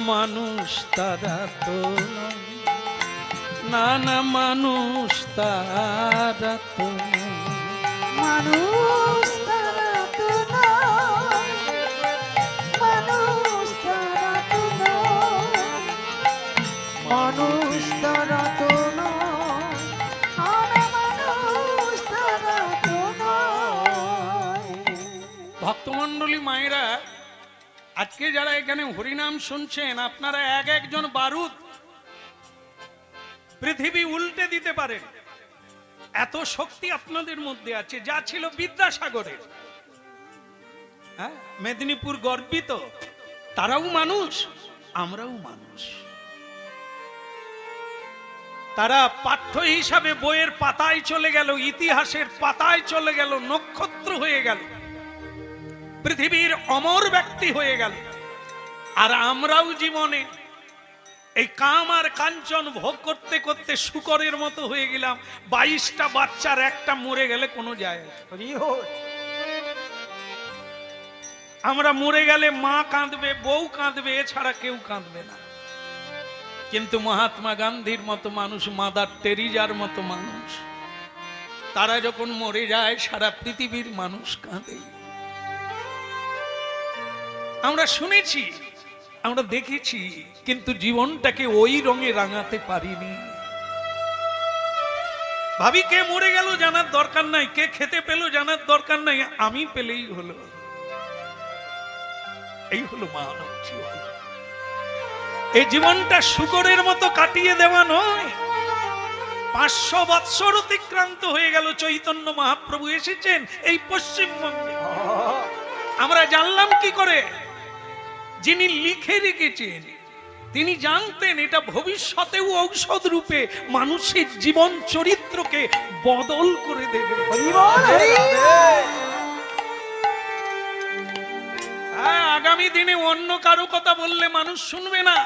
[SPEAKER 1] মানুষ তারা তো নয়, নানা মানুষ তারা তো নয়।
[SPEAKER 3] মানুষ তারা তো নয়, মানুষ তারা তো নয়, মানুষ তারা তো নয়, নানা মানুষ তারা তো নয়।
[SPEAKER 1] ভক্তমণ্ডলী মায়েরা, আজকে যারা এখানে হরিনাম শুনছেন, আপনারা এক একজন বারুদ পৃথিবী উল্টে দিতে পারেন, এত শক্তি আপনাদের মধ্যে আছে। যা ছিল বিদ্যাসাগরের, হ্যাঁ, মেদিনীপুর গর্বিত, তারাও মানুষ, আমরাও মানুষ। তারা পাঠ্য হিসাবে বইয়ের পাতায় চলে গেল, ইতিহাসের পাতায় চলে গেল, নক্ষত্র হয়ে গেল, পৃথিবীর অমর ব্যক্তি হয়ে গেল। আর আমরাও জীবনে এই কাম আর কাঞ্চন ভোগ করতে করতে শুকরের মতো হয়ে গেলাম। 22টা বাচ্চার একটা মরে গেলে কোনো যায় আসে না। আমরা মরে গেলে মা কাঁদবে, বউ কাঁদবে, এছাড়া কেউ কাঁদবে না। কিন্তু মহাত্মা গান্ধীর মতো মানুষ, মাদার টেরিজার মতো মানুষ, তারা যখন মরে যায় সারা পৃথিবীর মানুষ কাঁদে। আমরা শুনেছি, আমরা দেখেছি, কিন্তু জীবনটাকে ওই রঙে রাঙাতে পারিনি। ভাবি কে মরে গেল জানার দরকার নাই, কে খেতে পেল জানার দরকার নাই, আমি পেলেই হলো। এই হলো মানব জীবন। এই জীবনটা শুকরের মতো কাটিয়ে দেওয়া নয়। 500 বৎসর অতিক্রান্ত হয়ে গেল, চৈতন্য মহাপ্রভু এসেছেন এই পশ্চিমবঙ্গে। আমরা জানলাম কি করে? যিনি লিখে রেখেছেন তিনি জানতেন এটা ভবিষ্যতেও ঔষধ রূপে মানুষের জীবন চরিত্রকে বদল করে দেবে। হ্যাঁ, আগামী দিনে অন্য কারো কথা বললে মানুষ শুনবে না।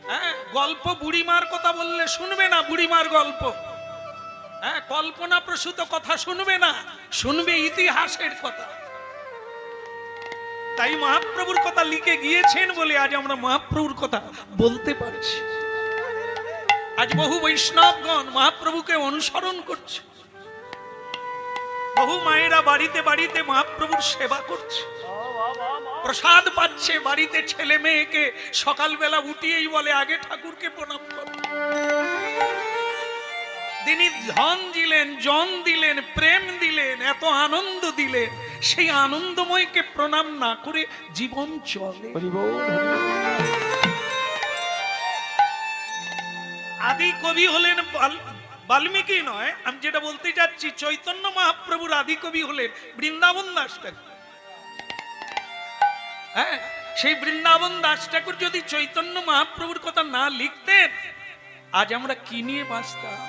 [SPEAKER 1] হ্যাঁ, গল্প বুড়িমার কথা বললে শুনবে না, বুড়িমার গল্প। হ্যাঁ, কল্পনা প্রসূত কথা শুনবে না, শুনবে ইতিহাসের কথা। তাই মহাপ্রভুর কথা লিখে গিয়েছেন বলে আজ আমরা মহাপ্রভুর কথা বলতে পারছি। আজ বহু বৈষ্ণবগণ মহাপ্রভুকে অনুসরণ করছে, বহু মায়েরা বাড়িতে বাড়িতে মহাপ্রভুর সেবা করছে, প্রসাদ পাচ্ছে। বাড়িতে ছেলে মেয়েকে সকালবেলা উঠিয়েই বলে আগে ঠাকুরকে প্রণাম করো। তিনি ধন দিলেন, জন দিলেন, প্রেম দিলেন, এত আনন্দ দিলেন, সেই আনন্দময়কে প্রণাম না করে জীবন চলে। আদি কবি হলেন বাল্মীকি নয়, আমি যেটা বলতে যাচ্ছি, চৈতন্য মহাপ্রভুর আদি কবি হলেন বৃন্দাবন দাস ঠাকুর। হ্যাঁ, সেই বৃন্দাবন দাস ঠাকুর যদি চৈতন্য মহাপ্রভুর কথা না লিখতেন, আজ আমরা কি নিয়ে বাঁচতাম?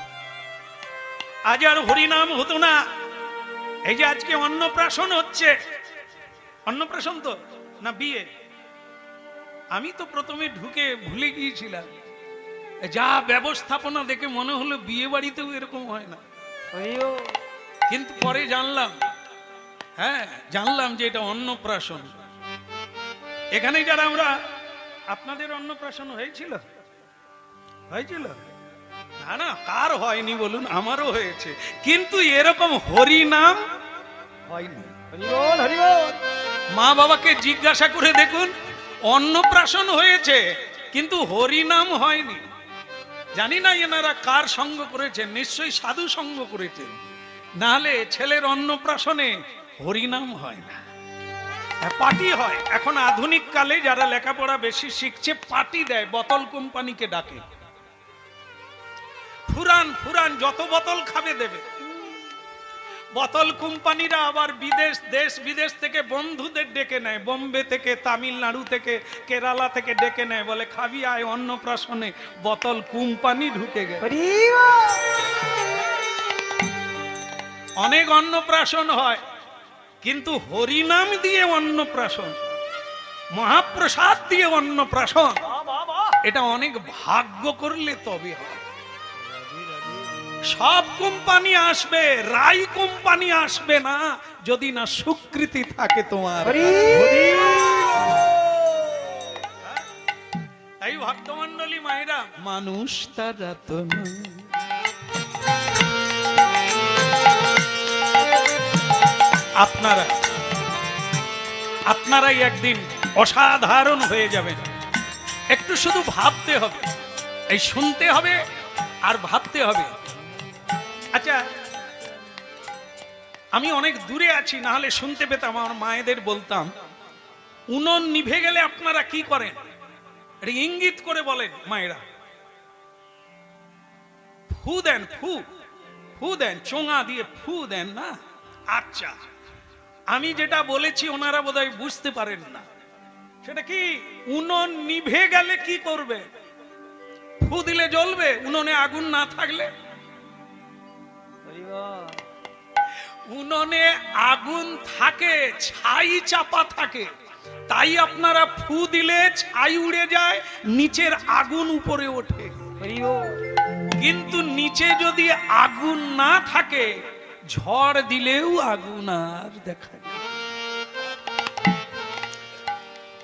[SPEAKER 1] আজ আর হরিনাম হতো না। এই যে আজকে অন্নপ্রাশন হচ্ছে, অন্নপ্রাশন তো না বিয়ে, আমি তো প্রথমে ঢুকে ভুলে গিয়েছিলাম। যা ব্যবস্থাপনা দেখে মনে হলো বিয়ে বাড়িতেও এরকম হয় না, কিন্তু পরে জানলাম, হ্যাঁ জানলাম যে এটা অন্নপ্রাশন। এখানে যারা আমরা, আপনাদের অন্নপ্রাশন হয়েছিল? হয়েছিল না? না, কার হয়নি বলুন? আমারও হয়েছে। কিন্তু এরকম হরি নাম হয়নি।
[SPEAKER 2] হরি বল, হরি বল।
[SPEAKER 1] মা বাবাকে জিজ্ঞাসা করে দেখুন, অন্নপ্রাশন হয়েছে কিন্তু হরিনাম হয়নি। জানি না এনারা কার সঙ্গ করেছেন, নিশ্চয়ই সাধু সঙ্গ করেছেন, নাহলে ছেলের অন্নপ্রাশনে হরিনাম হয় না, পার্টি হয়। এখন আধুনিক কালে যারা লেখাপড়া বেশি শিখছে পার্টি দেয়, বোতল কোম্পানিকে ডাকে, ফুরান ফুরান যত বোতল খাবে দেবে। বোতল কোম্পানিরা আবার দেশ বিদেশ থেকে বন্ধুদের ডেকে নেয়, বোম্বে থেকে, তামিলনাড়ু থেকে, কেরালা থেকে ডেকে নেয়, বলে খাবি আয় অন্নপ্রাশনে। বোতল কোম্পানি ঢুকে গেছে।
[SPEAKER 3] হরি বল।
[SPEAKER 1] অনেক অন্নপ্রাশন হয় কিন্তু হরিনাম দিয়ে অন্নপ্রাশন, মহাপ্রসাদ দিয়ে অন্নপ্রাশন,
[SPEAKER 2] বাহ, বাহ, বাহ।
[SPEAKER 1] এটা অনেক ভাগ্য করলে তবে হয়। সব কোম্পানি আসবে, রাই কোম্পানি আসবে না যদি না স্বীকৃতি থাকে তোমার।
[SPEAKER 3] হরি
[SPEAKER 1] তাই ভক্তমন্ডলী মায়েরা, মানুষ তারা তো নয়। আপনারাই একদিন অসাধারণ হয়ে যাবেন। একটু শুধু ভাবতে হবে, এই শুনতে হবে আর ভাবতে হবে। আচ্ছা, আমি অনেক দূরে আছি, না হলে শুনতে পেতাম, আমার মায়েদের বলতাম, উনুন নিভে গেলে আপনারা কি করেন? এটা ইঙ্গিত করে বলেন মায়েরা। ফু দেন, ফু দেন, চোঙা দিয়ে ফু দেন না? আচ্ছা, আমি যেটা বলেছি ওনারা বোধহয় বুঝতে পারেন না। সেটা কি? উনুন নিভে গেলে কি করবে? ফু দিলে জ্বলবে উনুনে আগুন না থাকলে?
[SPEAKER 2] হরি বল।
[SPEAKER 1] উনুনে আগুন থাকে, ছাই চাপা থাকে, তাই আপনারা ফু দিলে ছাই উড়ে যায়, নিচের আগুন উপরে ওঠে।
[SPEAKER 2] হরি বল।
[SPEAKER 1] কিন্তু নিচে যদি আগুন না থাকে, ঝড় দিলেও আগুন আর দেখা যায়।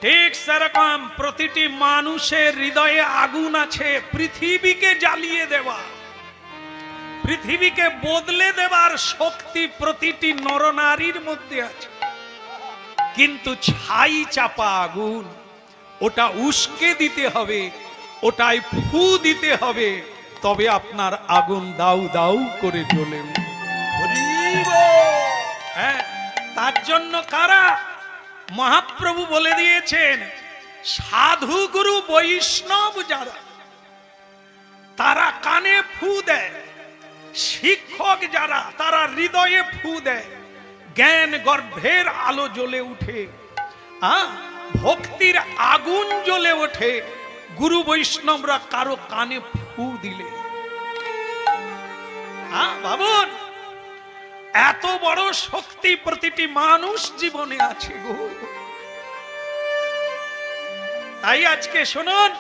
[SPEAKER 1] ঠিক সেরকম প্রতিটি মানুষের হৃদয়ে আগুন আছে, পৃথিবীকে জ্বালিয়ে দেওয়া, পৃথিবীকে বদলে দেবার শক্তি প্রতিটি নরনারীর মধ্যে আছে। কিন্তু ছাই চাপা আগুন, ওটা উস্কে দিতে হবে, ওটাই ফু দিতে হবে, তবে আপনার আগুন দাউ দাউ করে জ্বলে উঠবে।
[SPEAKER 2] হরি বল।
[SPEAKER 1] হ্যাঁ, তার জন্য কারা? মহাপ্রভু বলে দিয়েছেন, সাধু গুরু বৈষ্ণব যারা, তারা কানে ফু দেয়, শিক্ষক যারা, তারা হৃদয়ে ফু দেয়, জ্ঞান গর্ভের আলো জ্বলে উঠে, ভক্তির আগুন জ্বলে ওঠে গুরু বৈষ্ণবরা কারো কানে ফু দিলে। ভাবুন, এত বড় শক্তি প্রতিটি মানুষ জীবনে আছে গো। তাই আজকে শুনুন,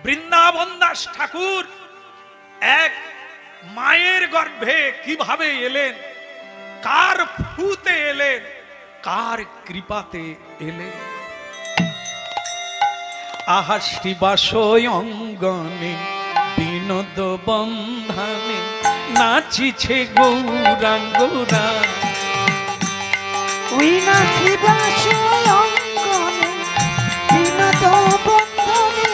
[SPEAKER 1] বৃন্দাবন দাস ঠাকুর এক মায়ের গর্ভে কিভাবে এলেন, কার ফুতে এলেন, কার কৃপাতে এলেন। আহা শ্রীবাসয় অঙ্গনে বিনোদ বন্ধনে নাচিছে গৌরাঙ্গরা।
[SPEAKER 3] ওই নাচি বাসয় অঙ্গনে বিনোদ বন্ধনে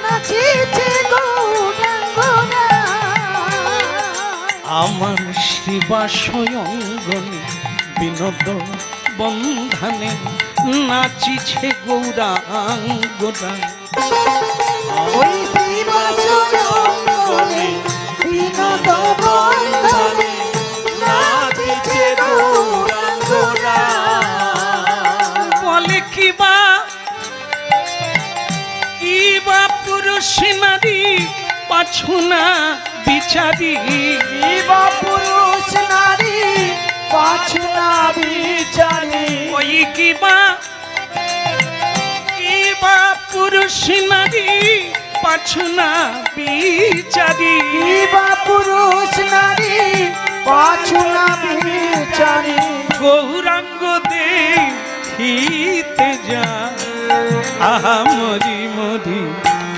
[SPEAKER 3] নাচিছে গৌরাঙ্গরা।
[SPEAKER 1] আমার শ্রীবাসয় অঙ্গনে বিনোদ বন্ধনে নাচিছে গৌরাঙ্গরা।
[SPEAKER 3] ওই শ্রীবাসয় অঙ্গনে বিনোদ বন্ধনে নাচিছে গৌরাঙ্গরা।
[SPEAKER 1] বলে কিবা পুরুষ নারী পাছুনা বিচারি,
[SPEAKER 3] কিবা পুরুষ নারী পাছুনা বিচারি।
[SPEAKER 1] ওই কিবা পুরুষ নারী পাছুনা বিচারি।
[SPEAKER 3] কিবা পুরুষ নারী পাছুনা বিচারি।
[SPEAKER 1] গৌরাঙ্গ দেখিতে যায়, আহা মরি মরি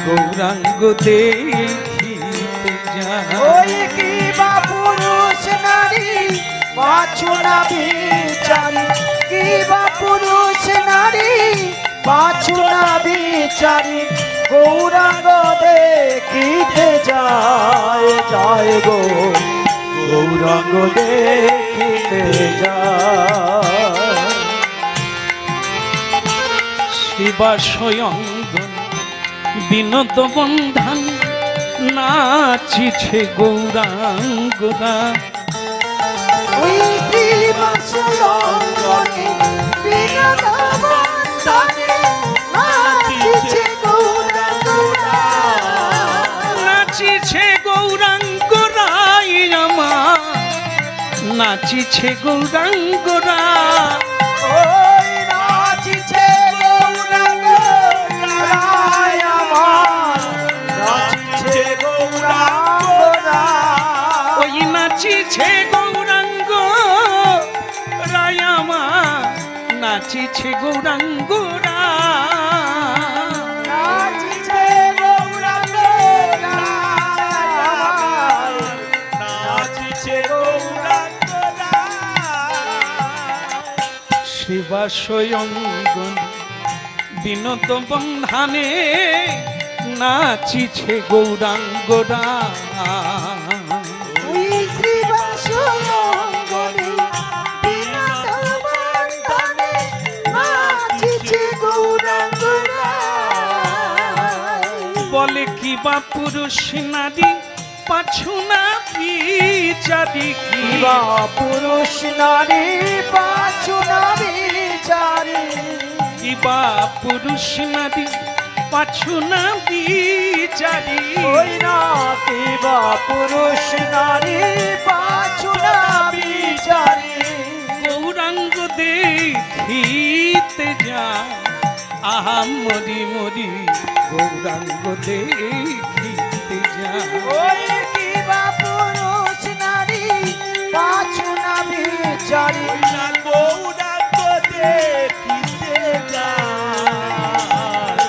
[SPEAKER 1] গৌরাঙ্গ দেখিতে যায়।
[SPEAKER 3] ওই কিবা পুরুষ নারী পাছুনা বিচারি। বিচারি কিবা পুরুষ নারী পাছু না বিচারি গৌরাঙ্গ দেখিতে যায় যায় গো গৌরাঙ্গ দেখিতে যায়
[SPEAKER 1] শিবা স্বয়ংগণ বিনোদ বন্ধন নাচিছে গৌরাঙ্গরা
[SPEAKER 3] ওই শ্রীবাসলঙ্গনে বিনোদ বন্ধনে নাচিছে গৌরাঙ্গরা
[SPEAKER 1] নাচিছে গৌরাঙ্গরাই আমার নাচিছে গৌরাঙ্গরা
[SPEAKER 3] ওই নাচিছে গৌরাঙ্গরাই আমার নাচিছে গৌরাঙ্গরা
[SPEAKER 1] ওই নাচিছে গৌরাঙ্গ রায় আমার নাচিছে গৌরাঙ্গরা
[SPEAKER 3] নাচিছে গৌরাঙ্গরা আমার নাচিছে গৌরাঙ্গরা
[SPEAKER 1] শিবা স্বয়ংগণ বিনোদ বন্ধানে নাচিছে গৌরাঙ্গরা
[SPEAKER 3] ওই শ্রীবাসলঙ্গনে বিনোদ বন্ধনে নাচিছে গৌরাঙ্গরা
[SPEAKER 1] বলে কি বা পুরুষ নারী পাছু না বিচারি
[SPEAKER 3] কিবা পুরুষ নারী পাছু না বিচারি
[SPEAKER 1] কিবা পুরুষ নারী পাছু না বিচারি
[SPEAKER 3] ওই না কিবা পুরুষ নারী পাছু না বিচারি
[SPEAKER 1] গৌরাঙ্গ দেখিতে যায় আহা মরি মরি গৌরাঙ্গ দেখিতে যায়
[SPEAKER 3] ওই কিবা পুরুষ নারী পাছু না বিচারি গৌরাঙ্গ দেখিতে যায়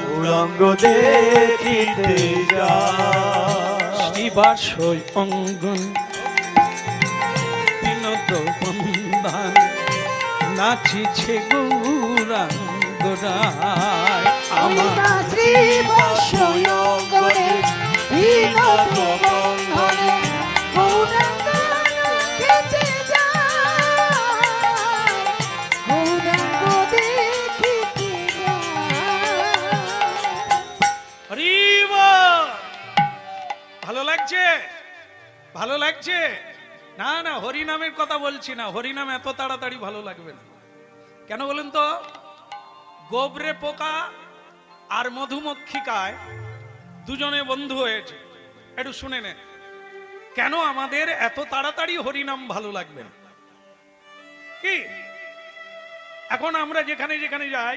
[SPEAKER 3] গৌরাঙ্গ দেখিতে যায়
[SPEAKER 1] শিবা স্বয়ংগণ বিনোদ বন্ধন নাচিছে গৌরাঙ্গরায় আমার
[SPEAKER 3] শ্রীবাসলঙ্গনে বিনোদ বন্ধনে গৌরাঙ্গ নাচিতে যায় গৌরাঙ্গ দেখিতে যায়
[SPEAKER 1] হরি বল। ভালো লাগছে ভালো লাগছে না না হরি নামের কথা বলছি না হরি নাম এত তাড়াতাড়ি ভালো লাগবে না কেন বলুন তো গোবরে পোকা আর মধুমক্ষিকায় দুজনে বন্ধু হয়েছে একটু শুনে নেন কেন আমাদের এত তাড়াতাড়ি হরিনাম ভালো লাগবে না কি এখন আমরা যেখানে যেখানে যাই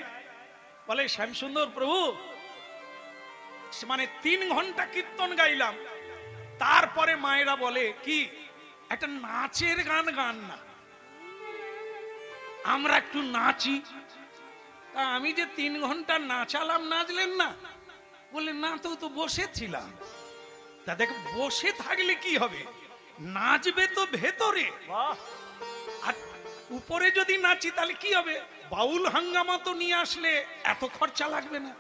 [SPEAKER 1] বলে শ্যামসুন্দর প্রভু মানে 3 ঘন্টা কীর্তন গাইলাম তারপরে মায়েরা বলে কি একটা নাচের গান গান না আমরা একটু নাচি তা আমি যে 3 ঘন্টা নাচালাম নাচলেন না বললেন না তো বসেছিলাম তা দেখ বসে থাকলে কি হবে নাচবে তো ভেতরে আর উপরে যদি নাচি তাহলে কি হবে বাউল হাঙ্গামা তো নিয়ে আসলে এত খরচা লাগবে না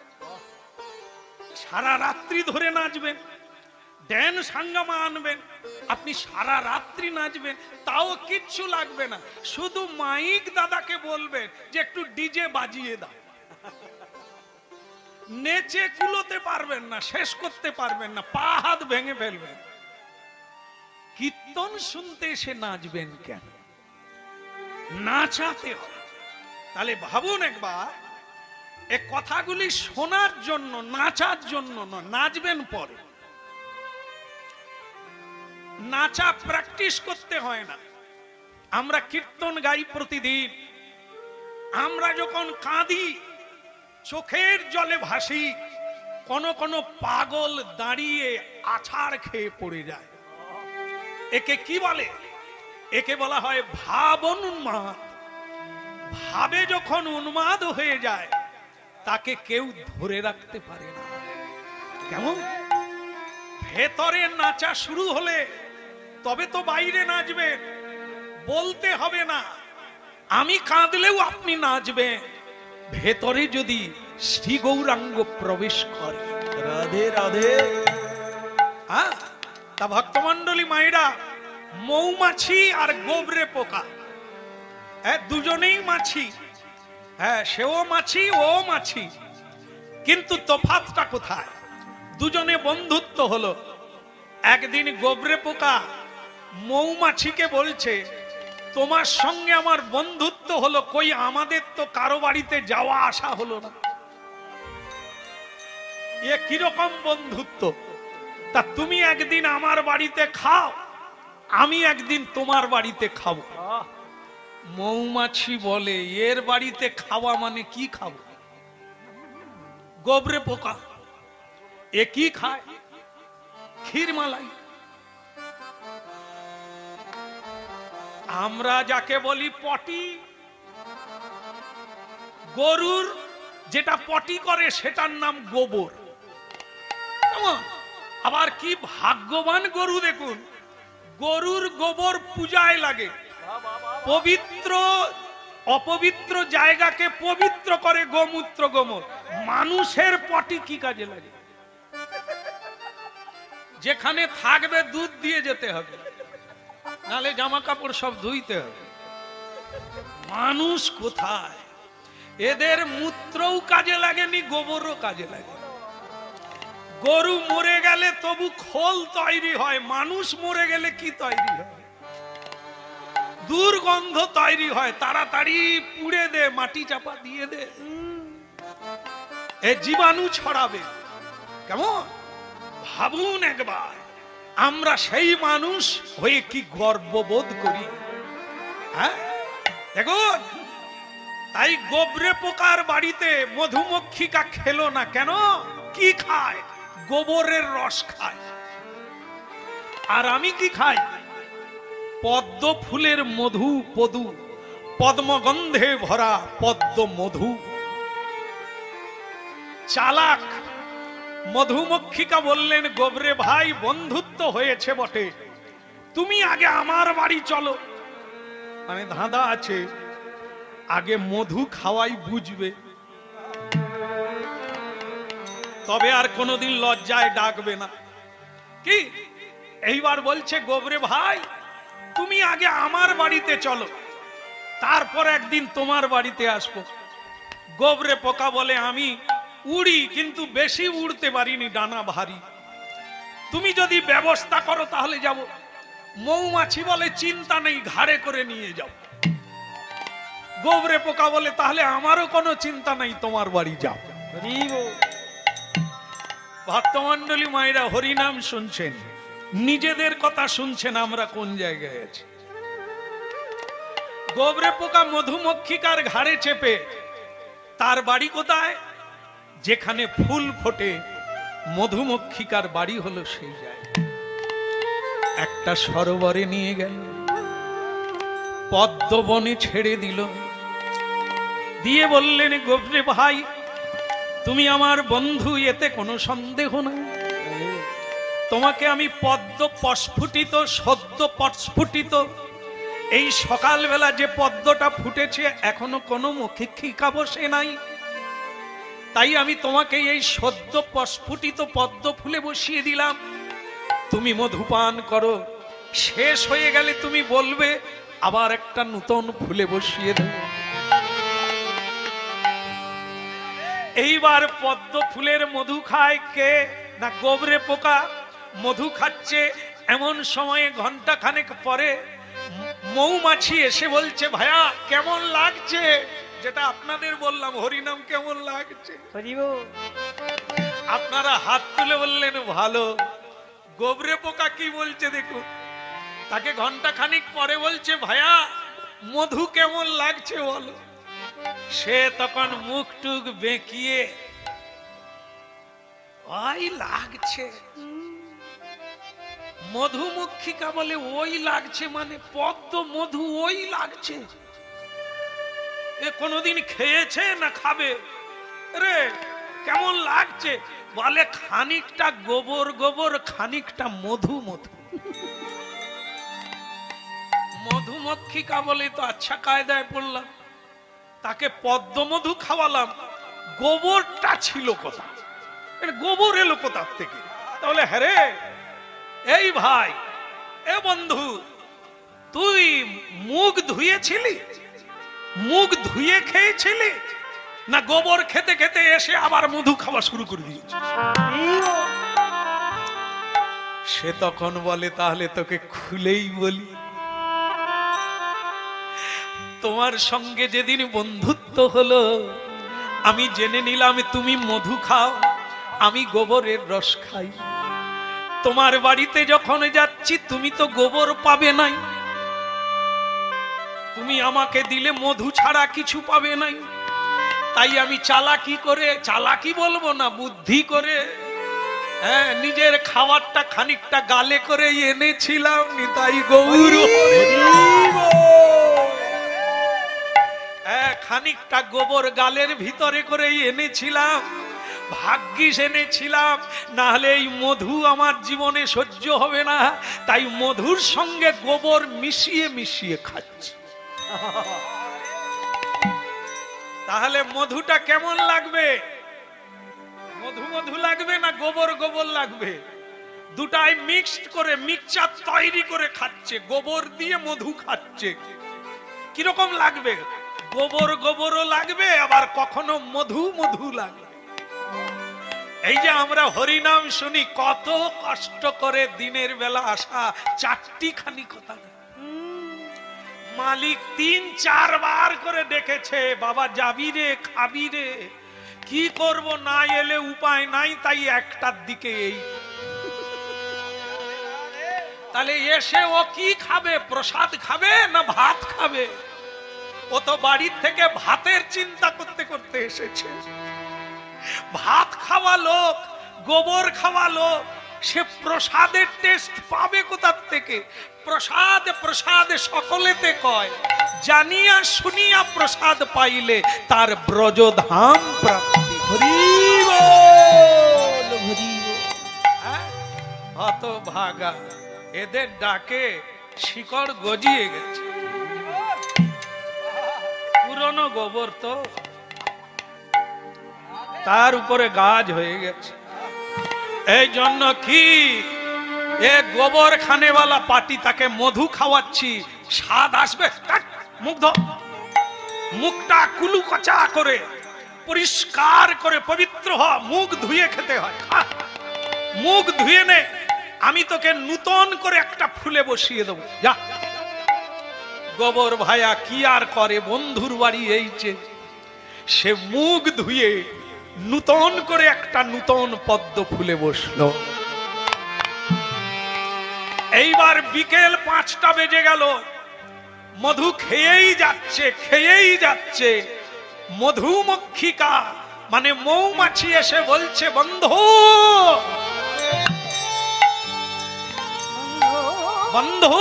[SPEAKER 1] সারা রাত্রি ধরে নাচবেন ড্যান্স হাঙ্গামা আনবেন আপনি সারা রাত্রি নাচবেন তাও কিচ্ছু লাগবে না শুধু মাইক দাদাকে বলবেন যে একটু ডিজে বাজিয়ে দাও নেচে কুলোতে পারবেন না শেষ করতে পারবেন না পা হাত ভেঙে ফেলবেন কীর্তন শুনতে এসে নাচবেন কেন নাচাতে হবে তাহলে ভাবুন একবার এই কথাগুলি শোনার জন্য নাচার জন্য নয় নাচবেন পরে নাচা প্র্যাকটিস করতে হয় না আমরা কীর্তন গাই প্রতিদিন আমরা যখন কাঁদি চোখের জলে ভাসি কোন কোন পাগল দাঁড়িয়ে আছাড় খেয়ে পড়ে যায় একে কি বলে একে বলা হয় ভাব উন্মাদ ভাবে যখন উন্মাদ হয়ে যায় তাকে কেউ ধরে রাখতে পারে না কেমন ভেতরে নাচা শুরু হলে তবে তো বাইরে নাচবেন বলতে হবে না আমি কাঁদলেও আপনি নাচবেন, ভেতরে যদি শ্রী গৌরাঙ্গ প্রবেশ করে।
[SPEAKER 2] রাধে রাধে।
[SPEAKER 1] হ্যাঁ, তা ভক্তমন্ডলী মায়েরা, মৌমাছি আর গোবরে পোকা, হ্যাঁ দুজনেই মাছি, হ্যাঁ সেও মাছি ও মাছি, কিন্তু তফাৎটা কোথায়? দুজনে বন্ধুত্ব হলো। একদিন গোবরে পোকা মৌমাছিকে বলছে, তোমার সঙ্গে আমার বন্ধুত্ব হলো, কই আমাদের তো কারো বাড়িতে যাওয়া আসা হলো না। এ কিরকম বন্ধুত্ব? তা তুমি একদিন আমার বাড়িতে খাও, আমি একদিন তোমার বাড়িতে খাবো।
[SPEAKER 2] বাহ,
[SPEAKER 1] মৌমাছি বলে, এর বাড়িতে খাওয়া মানে কি খাবো? গোবরে পোকা এ কি খায়? ক্ষীর মালাই। আমরা যাকে বলি পটি, গরুর যেটা পটি করে সেটার নাম গোবর। কেমন? আবার কি ভাগ্যবান গরু দেখুন, গরুর গোবর পূজায় লাগে,
[SPEAKER 2] বাহ, বাহ, বাহ।
[SPEAKER 1] পবিত্র অপবিত্র জায়গাকে পবিত্র করে গোমূত্র গোমর। মানুষের পটি কি কাজে লাগে? যেখানে থাকবে দুধ দিয়ে যেতে হবে, নালে জামা কাপড় সব ধুইতে হবে। মানুষ কোথায়? এদের মূত্রও কাজে লাগেনি, গোবরও কাজে লাগে। গরু মরে গেলে তবু খোল তৈরি হয়, মানুষ মরে গেলে কি তৈরি হয়? দুর্গন্ধ তৈরি হয়। তাড়াতাড়ি পুড়ে দে, মাটি চাপা দিয়ে দে, এ জীবাণু ছড়াবে। কেমন? ভাবুন একবার, আমরা সেই মানুষ হয়ে কি গর্ববোধ করি। হ্যাঁ দেখুন, তাই গোবরে পোকার বাড়িতে মধুমক্ষিকা খেলো না কেন? কি খায়? গোবরের রস খায়। আর আমি কি খাই? পদ্ম ফুলের মধু, পদু পদ্মগন্ধে ভরা পদ্ম মধু। চালাক মধুমক্ষিকা বললেন, গোবরে ভাই বন্ধুত্ব হয়েছে বটে, তুমি আগে আমার বাড়ি চলো। মানে ধাঁধা আছে, আগে মধু খাওয়াই বুঝবে, তবে আর কোনোদিন লজ্জায় ডাকবে না। কি এইবার বলছে, গোবরে ভাই তুমি আগে আমার বাড়িতে চলো, তারপর একদিন তোমার বাড়িতে আসবো। গোবরে পোকা বলে, আমি উড়ি কিন্তু বেশি উড়তে পারিনি, ডানা ভারী, তুমি যদি ব্যবস্থা করো তাহলে যাব। মৌমাছি বলে, চিন্তা নেই, ঘাড়ে করে নিয়ে যাও। গোবরে পোকা বলে, তাহলে আমারও কোনো চিন্তা নাই, তোমার বাড়ি যাও।
[SPEAKER 2] হরি বল।
[SPEAKER 1] ভক্তমন্ডলী মায়েরা, হরিনাম শুনছেন, নিজেদের কথা শুনছেন, আমরা কোন জায়গায় আছি। গোবরে পোকা মধুমক্ষিকার ঘাড়ে চেপে, তার বাড়ি কোথায়? যেখানে ফুল ফোটে, মধুমক্ষিকার বাড়ি হলো সেই জায়গায়। একটা সরোবরে নিয়ে গেল, পদ্মবনে ছেড়ে দিল, দিয়ে বললেন, গোবরে ভাই তুমি আমার বন্ধু, এতে কোনো সন্দেহ নাই। তোমাকে আমি পদ্ম প্রস্ফুটিত, সদ্য প্রস্ফুটিত, এই সকালবেলা যে পদ্মটা ফুটেছে এখনো কোনো মক্ষিকা বসে নাই, তাই আমি তোমাকে এই সদ্য প্রস্ফুটিত পদ্ম ফুলে বসিয়ে দিলাম, তুমি মধুপান করো, শেষ হয়ে গেলে তুমি বলবে আবার একটা নতুন ফুলে বসিয়ে দেব। এইবার পদ্ম ফুলের মধু খায় কে? না গোবরে পোকা। মধু খাচ্ছে, এমন সময়ে ঘন্টা খানেক পরে মৌমাছি এসে বলছে, ভাইয়া কেমন লাগছে? যেটা আপনাদের বললাম, হরিনাম কেমন লাগছে?
[SPEAKER 2] হরি বল।
[SPEAKER 1] আপনারা হাত তুলে বললেন ভালো। গোবরে পোকা কি বলছে দেখুন, তাকে ঘন্টা খানিক পরে বলছে, ভাইয়া মধু কেমন লাগছে বলো। সে তখন মুখ টুক বেঁকিয়ে, ওই লাগছে। মধুমক্ষিকা বলে, ওই লাগছে মানে পদ্ম মধু ওই লাগছে? এ কোনদিন খেয়েছে না খাবে? রে কেমন লাগছে? বলে খানিকটা গোবর গোবর, খানিকটা মধু মধু। মধুমক্ষিকা বলে তো আচ্ছা কায়দায় পড়লাম, তাকে পদ্মমধু খাওয়ালাম, গোবরটা ছিল কোথা, গোবর এলো কোথার থেকে? তাহলে হ্যাঁ রে, এই ভাই, এ বন্ধু, তুই মুখ ধুয়েছিলি, মুখ ধুয়ে খেয়েছিলি, না গোবর খেতে খেতে এসে আবার মধু খাওয়া শুরু করে দিয়েছিস? সে তখন বলে, তাহলে তোকে খুলেই বলি, তোমার সঙ্গে যেদিন বন্ধুত্ব হলো, আমি জেনে নিলাম তুমি মধু খাও, আমি গোবরের রস খাই। তোমার বাড়িতে যখন যাচ্ছি তুমি তো গোবর পাবে নাই, তুমি আমাকে দিলে মধু ছাড়া কিছু পাবে নাই, তাই আমি চালাকি করে, চালাকি বলবো না, বুদ্ধি করে, হ্যাঁ, নিজের খাবারটা খানিকটা গালে করে এনেছিলাম। নিতাই গৌর, খানিকটা গোবর গালের ভিতরে করে এনেছিলাম, ভাগ্যিস এনেছিলাম, না হলে এই মধু আমার জীবনে সহ্য হবে না, তাই মধুর সঙ্গে গোবর মিশিয়ে মিশিয়ে খাচ্ছি। তাহলে মধুটা কেমন লাগবে? মধু মধু লাগবে না গোবর গোবর লাগবে? দুটাই মিক্সড করে, মিক্সচার তৈরি করে খাচ্ছে, গোবর দিয়ে মধু খাচ্ছে। কিরকম লাগবে? গোবর গোবরও লাগবে, আবার কখনো মধু মধু লাগবে। এই যে আমরা হরিনাম শুনি, কত কষ্ট করে দিনের বেলা আসা, চারটি খানি কথা মালিক ৩-৪ বার করে ডেকেছে, বাবা যাবি রে, খাবি রে, কি করব, না এলে উপায় নাই, তাই একটার দিকে এই। তাহলে এসে ও কি খাবে? প্রসাদ খাবে না ভাত খাবে? ও তো বাড়ির থেকে ভাতের চিন্তা করতে করতে এসেছে। ভাত খাওয়া লোক, গোবর খাওয়া লোক, সে প্রসাদের টেস্ট পাবে কোথার থেকে? প্রসাদ প্রসাদ সকলেতে কয়, জানিয়া শুনিয়া প্রসাদ পাইলে তার ব্রজধাম প্রাপ্তি। হত ভাগা, এদের ডাকে শিকড় গজিয়ে গেছে। পুরনো গোবর তো, তার উপরে গাছ হয়ে গেছে। এই জন্য কি এ গোবর খানেওয়ালা পার্টি, তাকে মধু খাওয়াচ্ছি, স্বাদ আসবে? মুখ ধো, মুখটা কুলুকচা করে পরিষ্কার করে পবিত্র হ, মুখ ধুয়ে খেতে হয়। মুখ ধুয়ে নে, আমি তোকে নূতন করে একটা ফুলে বসিয়ে দেবো, যা। গোবর ভাইয়া কি আর করে, বন্ধুর বাড়ি এইছে, সে মুখ ধুয়ে নূতন করে একটা নূতন পদ্ম ফুলে বসলো। এইবার বিকেল 5টা বেজে গেল, মধু খেয়েই যাচ্ছে, খেয়েই যাচ্ছে। মধুমক্ষিকা মানে মৌমাছি এসে বলছে, বন্ধু বন্ধু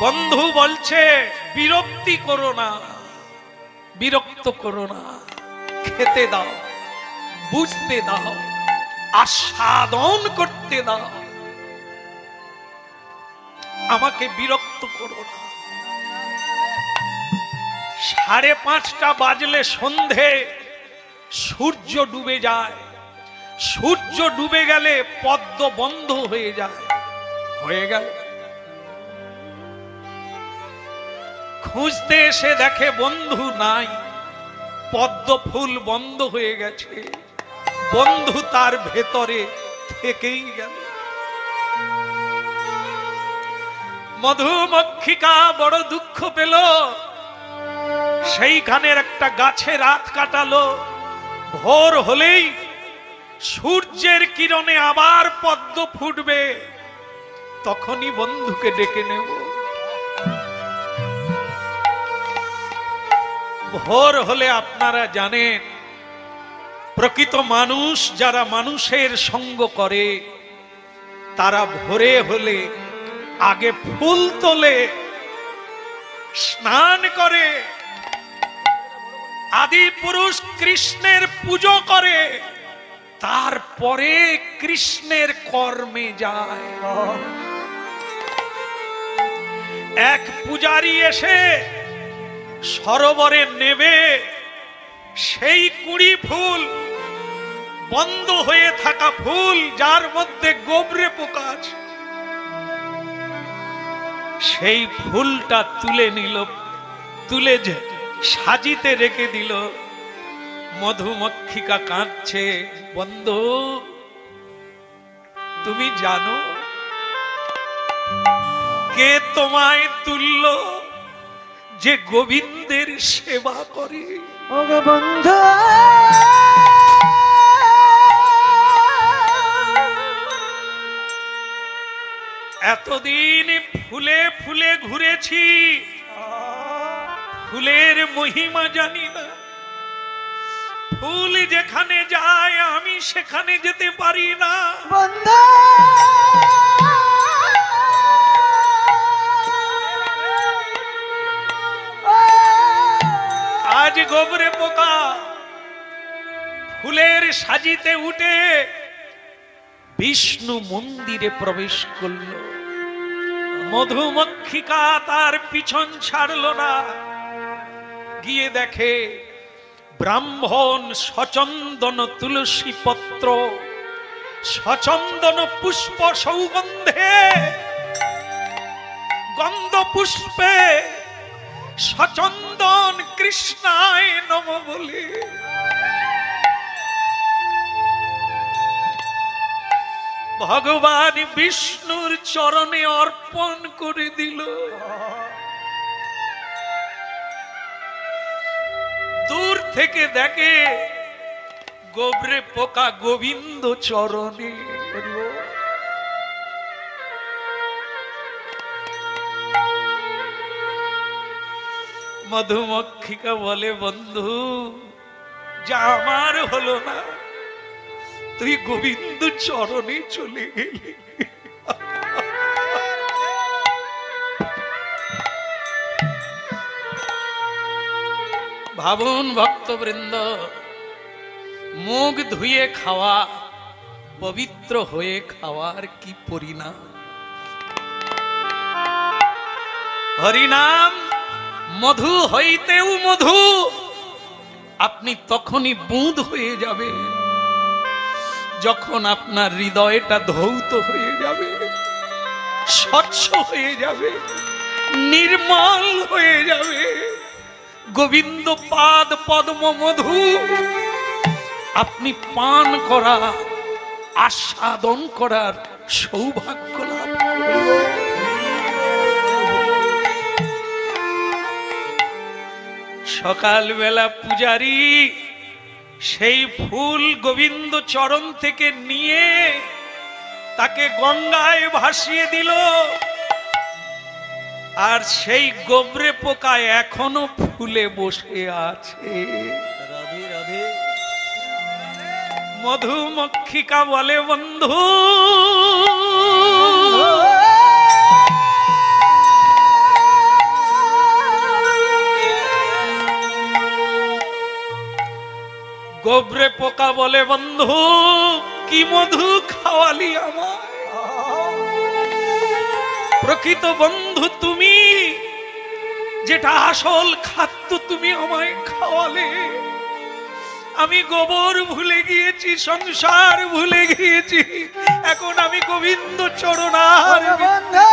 [SPEAKER 1] বন্ধু বলছে, বিরক্তি করো না, বিরক্ত করো না, খেতে দাও, বুঝতে দাও, আস্বাদন করতে দাও, আমাকে বিরক্ত করো না। 5:30 বাজলে সন্ধে, সূর্য ডুবে যায়। সূর্য ডুবে গেলে পদ্ম বন্ধ হয়ে যায়। হয়ে গেল, খুঁজতে এসে দেখে বন্ধু নাই, পদ্ম ফুল বন্ধ হয়ে গেছে, বন্ধু তার ভেতরে থেকেই গেল। মধুমক্ষিকা বড় দুঃখ পেল, সেইখানের একটা গাছে রাত কাটালো। ভোর হলেই সূর্যের কিরণে আবার পদ্ম ফুটবে, তখনই বন্ধুকে ডেকে নেব। ভোর হলে আপনারা জানেন, প্রকৃত মানুষ যারা মানুষের সঙ্গ করে, তারা ভোরে হলে আগে ফুল তোলে, স্নান করে, আদি পুরুষ কৃষ্ণের পুজো করে, তারপরে কৃষ্ণের কর্মে যায়। এক পূজারী এসে সরোবরে নেবে সেই 20 ফুল, বন্ধ হয়ে থাকা ফুল যার মধ্যে গোবরে পোকা আছে, সেই ফুলটা তুলে নিল, তুলে সাজিতে রেখে দিল। মধুমক্ষিকা কাঁদছে, বন্ধু তুমি জানো কে তোমায় তুল্য যে গোবিন্দের সেবা করে?
[SPEAKER 3] ওগো বন্ধু
[SPEAKER 1] এতদিন ফুলে ফুলে ঘুরেছি, ফুলের মহিমা জানি না। ফুল যেখানে যায় আমি সেখানে যেতে পারি না।
[SPEAKER 3] বন্ধু
[SPEAKER 1] আজ গোবরে পোকা ফুলের সাজিতে উঠে বিষ্ণু মন্দিরে প্রবেশ করল। মধুমক্ষিকা তার পিছন ছাড়ল না, গিয়ে দেখে ব্রাহ্মণ সচন্দন তুলসী পত্র, সচন্দন পুষ্প সৌগন্ধে, গন্ধ পুষ্পে সচন্দন কৃষ্ণায় নম বলে ভগবান বিষ্ণুর চরণে অর্পণ করে দিল। দূর থেকে দেখে গোবরে পোকা গোবিন্দ চরণে। মধুমক্ষিকা বলে, বন্ধু যা আমার হলো না, তুই গোবিন্দ চরণে চলে গেলি। ভাবুন ভক্তবৃন্দ, মুখ ধুয়ে খাওয়া, পবিত্র হয়ে খাওয়ার কি পরিণাম। হরিনাম মধু হইতেও মধু, আপনি তখনই বুঁদ হয়ে যাবে যখন আপনার হৃদয়টা ধৌত হয়ে যাবে, স্বচ্ছ হয়ে যাবে, নির্মল হয়ে যাবে। গোবিন্দ পাদ পদ্ম মধু আপনি পান করা, আস্বাদন করার সৌভাগ্য লাভ করবেন। সকালবেলা পূজারী সেই ফুল গোবিন্দ চরণ থেকে নিয়ে তাকে গঙ্গায় ভাসিয়ে দিল, আর সেই গোবরে পোকা এখনো ফুলে বসে আছে।
[SPEAKER 2] রাধে রাধে।
[SPEAKER 1] মধুমক্ষিকা বলে, বন্ধু গোবরে পোকা বলে, বন্ধু কি মধু খাওয়ালি আমায়। প্রকৃত বন্ধু তুমি, যেটা আসল খাদ্য তুমি আমায় খাওয়ালে। আমি গোবর ভুলে গিয়েছি, সংসার ভুলে গিয়েছি, এখন আমি গোবিন্দ চরণার।
[SPEAKER 3] বন্ধু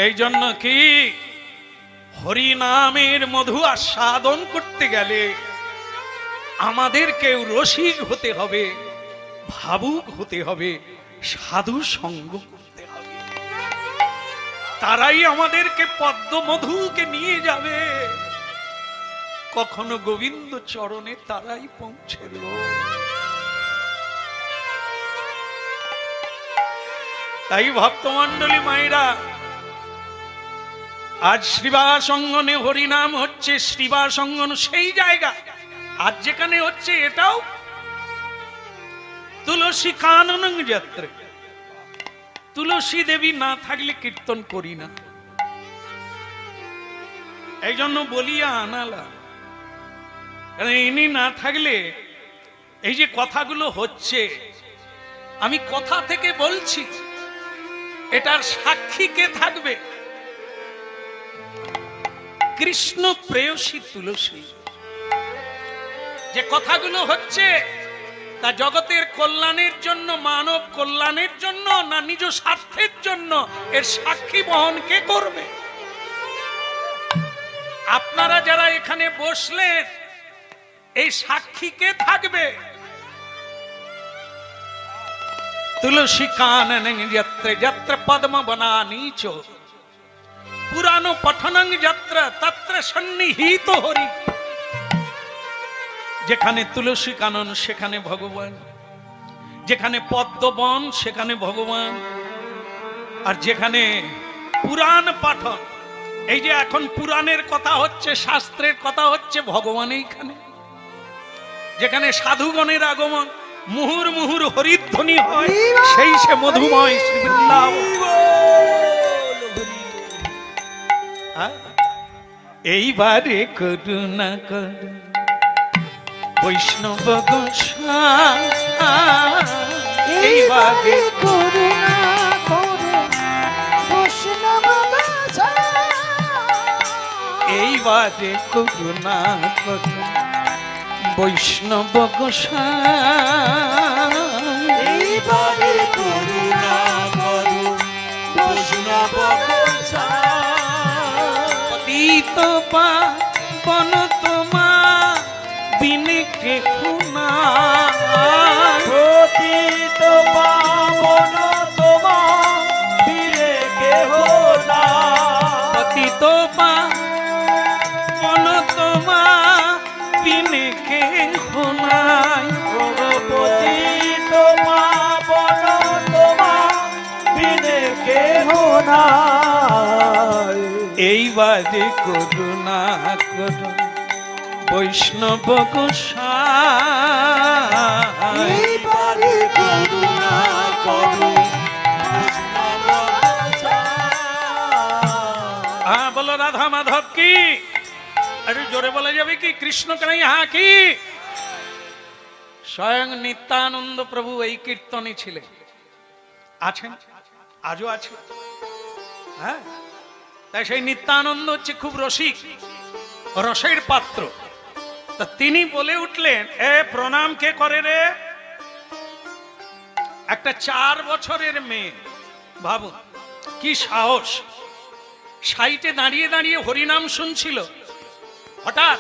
[SPEAKER 1] এই জন্য কি হরি নামের মধু আস্বাদন করতে গেলে আমাদেরকেও রসিক হতে হবে, ভাবুক হতে হবে, সাধু সঙ্গ করতে হবে। তারাই আমাদেরকে পদ্ম মধুকে নিয়ে যাবে, কখনো গোবিন্দ চরণে তারাই পৌঁছে দেব। তাই ভক্তমণ্ডলী মায়েরা, আজ শ্রীবাস অঙ্গনে হরিনাম হচ্ছে, শ্রীবাস অঙ্গন সেই জায়গা আজ যেখানে হচ্ছে এটাও তুলসী কানন যাত্রা। তুলসী দেবী না থাকলে কীর্তন করি না, এই জন্য বলিয়া আনালা। ইনি না থাকলে এই যে কথাগুলো হচ্ছে, আমি কথা থেকে বলছি, এটার সাক্ষী কে থাকবে? কৃষ্ণ প্রেয়সী তুলসী। যে কথাগুলো হচ্ছে তা জগতের কল্যাণের জন্য, মানব কল্যাণের জন্য না নিজ স্বার্থের জন্য, এর সাক্ষী বহন কে করবে? আপনারা যারা এখানে বসলেন, এই সাক্ষী কে থাকবে? তুলসী কানন যত্র যত্র পদ্ম বনানি চ পুরানো পঠনং যত্র তত্র সন্নিহিত হরি। যেখানে তুলসী কানন সেখানে ভগবান, যেখানে পদ্মবন সেখানে ভগবান, আর যেখানে পুরাণ পাঠন, এই যে এখন পুরাণের কথা হচ্ছে, শাস্ত্রের কথা হচ্ছে, ভগবান এইখানে। যেখানে সাধুগণের আগমন, মুহুর মুহুর হরিধ্বনি হয়, সেই সে মধুময় শ্রী বৃন্দাবন। এইবারে করুণা কর বৈষ্ণব গোসাই, এইবারে
[SPEAKER 3] করুণা করে বৈষ্ণব গোসাই,
[SPEAKER 1] এইবারে করুণা কর বৈষ্ণব গোসাই,
[SPEAKER 3] এইবারে করুণা করো বৈষ্ণব গোসাই।
[SPEAKER 1] পতিত পাবন তোমা বিনে কে খুনা,
[SPEAKER 3] পতিত পাবন তোমা বিনে কেহ নাই।
[SPEAKER 1] পতিত পাবন তোমা বিনে কে খুনাই।
[SPEAKER 3] পতিত পাবন তোমা বিনে কেহ নাই।
[SPEAKER 1] এইবারে করুণা কর বৈষ্ণব গোসাই,
[SPEAKER 3] এইবারে করুণা করো বৈষ্ণব গোসাই।
[SPEAKER 1] হ্যাঁ বলো রাধা মাধব কি? আরে জোরে বলা যাবে কি? কৃষ্ণ কানাইয়া কি? স্বয়ং নিত্যানন্দ প্রভু এই কীর্তনে ছিলেন, আছেন, আজও আছে। হ্যাঁ, তাই সেই নিত্যানন্দ হচ্ছে খুব রসিক, রসের পাত্র। তা তিনি বলে উঠলেন, এ প্রণাম কে করে রে? একটা 4 বছরের মেয়ে, ভাবুন কি সাহস, সাইটে দাঁড়িয়ে দাঁড়িয়ে হরিনাম শুনছিল। হঠাৎ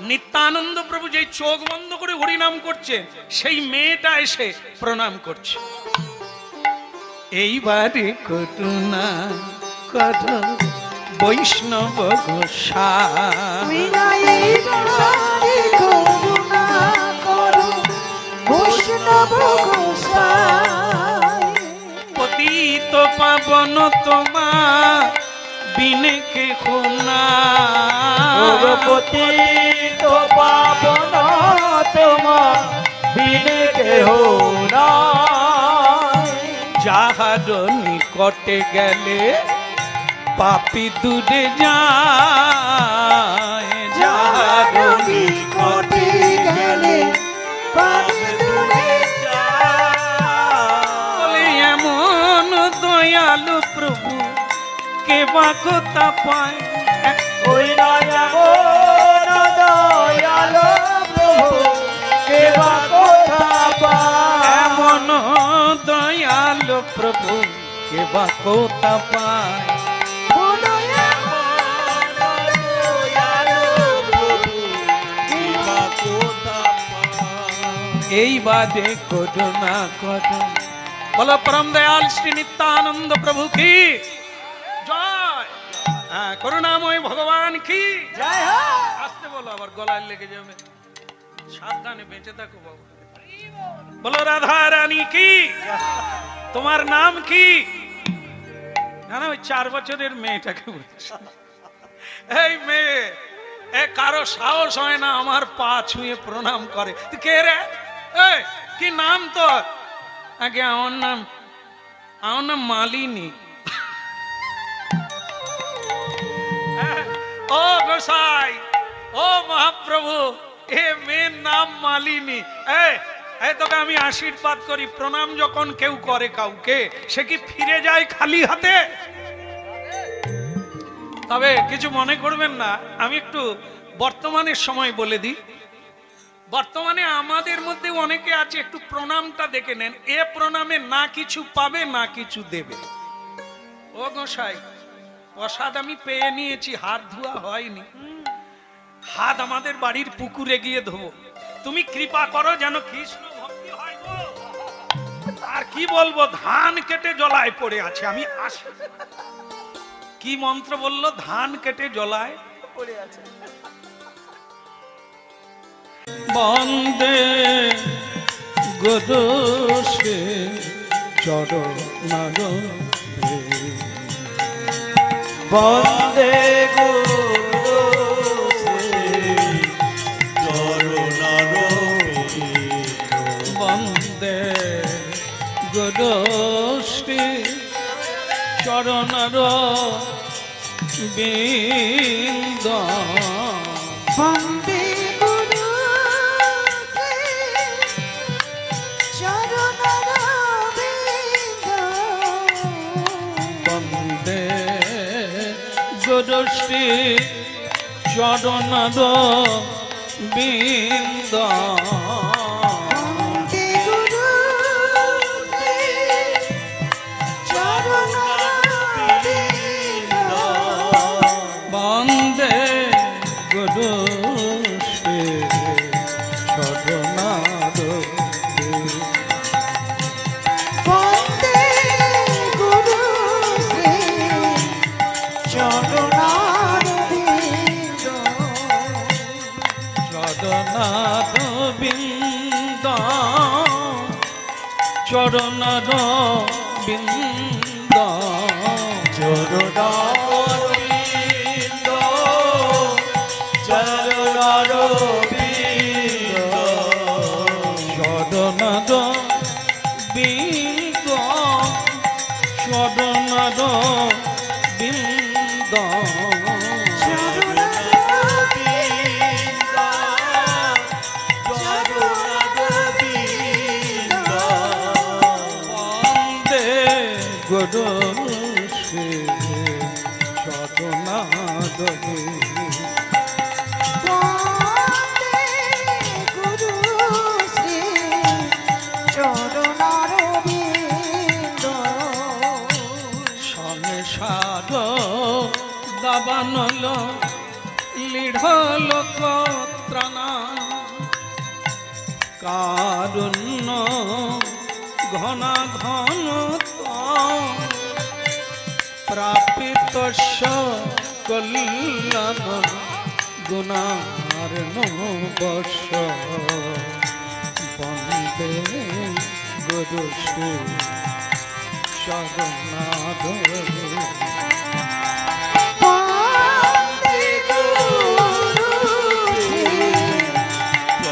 [SPEAKER 1] নিত্যানন্দ প্রভু যেই চোখ বন্ধ করে হরিনাম করছেন, সেই মেয়েটা এসে প্রণাম করছে। এইবারে করুণা কর বৈষ্ণব গোসাই,
[SPEAKER 3] এইবারে করুণা করো বৈষ্ণব গোসাই।
[SPEAKER 1] পতিত পাবন তোমা বিনে কে খুনা,
[SPEAKER 3] পতিত পাবন তোমা বিনে কেহ নাই।
[SPEAKER 1] যাহার নিকটে গেলে পাপী দূরে যায়, যাহার
[SPEAKER 3] নিকটে গেলে পাপী দূরে যায়।
[SPEAKER 1] বলে এমন দয়ালু প্রভু কে বা কথা পায়।
[SPEAKER 3] ওই এমন দয়ালু প্রভু কে বা কথা পায়।
[SPEAKER 1] এমন দয়ালু প্রভু কে বা কথা পায়।
[SPEAKER 3] বলো এমন দয়ালু প্রভু কে বা কথা পায়।
[SPEAKER 1] এই বাদে করুণা কর, বলো পরম দয়াল শ্রী নিত্যানন্দ প্রভু কি জয়। হ্যাঁ, করুণাময় ভগবান কি
[SPEAKER 3] জয় হোক।
[SPEAKER 1] আসতে বলো, আবার গলায় লেগে যাবে, সাবধানে বেঁচে থাকো বাবু। বলো রাধা রানী কি? তোমার নাম কি? না না, ওই 4 বছরের মেয়েটাকে বলছি। এই মেয়ে, এ কারো সাহস হয় না আমার পা ছুঁয়ে প্রণাম করে। তুই কে রে? এই কি নাম তোর? আগে আমার নাম মালিনী। ও গোসাই, ও মহাপ্রভু, এ মেয়ের নাম মালিনী। এই তোকে আমি আশীর্বাদ করি, প্রণাম যখন কেউ করে কাউকে, সে কি ফিরে যায় খালি হাতে? তবে কিছু মনে করবেন না, আমি একটু বর্তমানের সময় বলে দিই। বর্তমানে আমাদের মধ্যে অনেকে আছে, একটু প্রণামটা দেখে নেন। এ প্রণামে না কিছু পাবে না কিছু দেবে। ও গোসাই, প্রসাদ আমি পেয়ে নিয়েছি, হাত ধোয়া হয়নি, হাত আমাদের বাড়ির পুকুরে গিয়ে ধোবো। তুমি কৃপা করো যেন কৃষ্ণ ভক্তি হয় গো। আর কি বলবো, ধান কেটে জলায় পড়ে আছে, আমি আসি। কি মন্ত্র বললো? ধান কেটে জলায়
[SPEAKER 2] পড়ে আছে।
[SPEAKER 1] বন্দে গোদোষে চরণার
[SPEAKER 2] বন্দে গুরু চরণার
[SPEAKER 1] বন্দে গোদোষে চরণার বিন্দ
[SPEAKER 3] বন্দে গুরু চরণারবিন্দ
[SPEAKER 1] বন্দে গুরুশ্রী চরণার বিন্দ
[SPEAKER 3] বন্দে গুরু চরণারবিন্দ
[SPEAKER 1] বন্দে গুরুশ্রী চরণার
[SPEAKER 3] বন্দে গুরু শ্রী চরণারবিন্দ
[SPEAKER 1] চরণার বিন্দ চরণার বিন্দ
[SPEAKER 2] চরণার চরণার
[SPEAKER 1] চরণার বিন্দ চরণার বিন্দ বন্দে গুরু শ্রী চরণার
[SPEAKER 3] বন্দে গুরু শ্রী চরণারবিন্দ
[SPEAKER 1] সংসার দাবানল লিঢ় লোক ত্রাণা কারুণ্য ঘনা ঘন প্রাপিত কল্যাণ গুণার বর্ষ বন্দে গুরু শ্রী চরণার
[SPEAKER 3] বন্দে গুরু শ্রী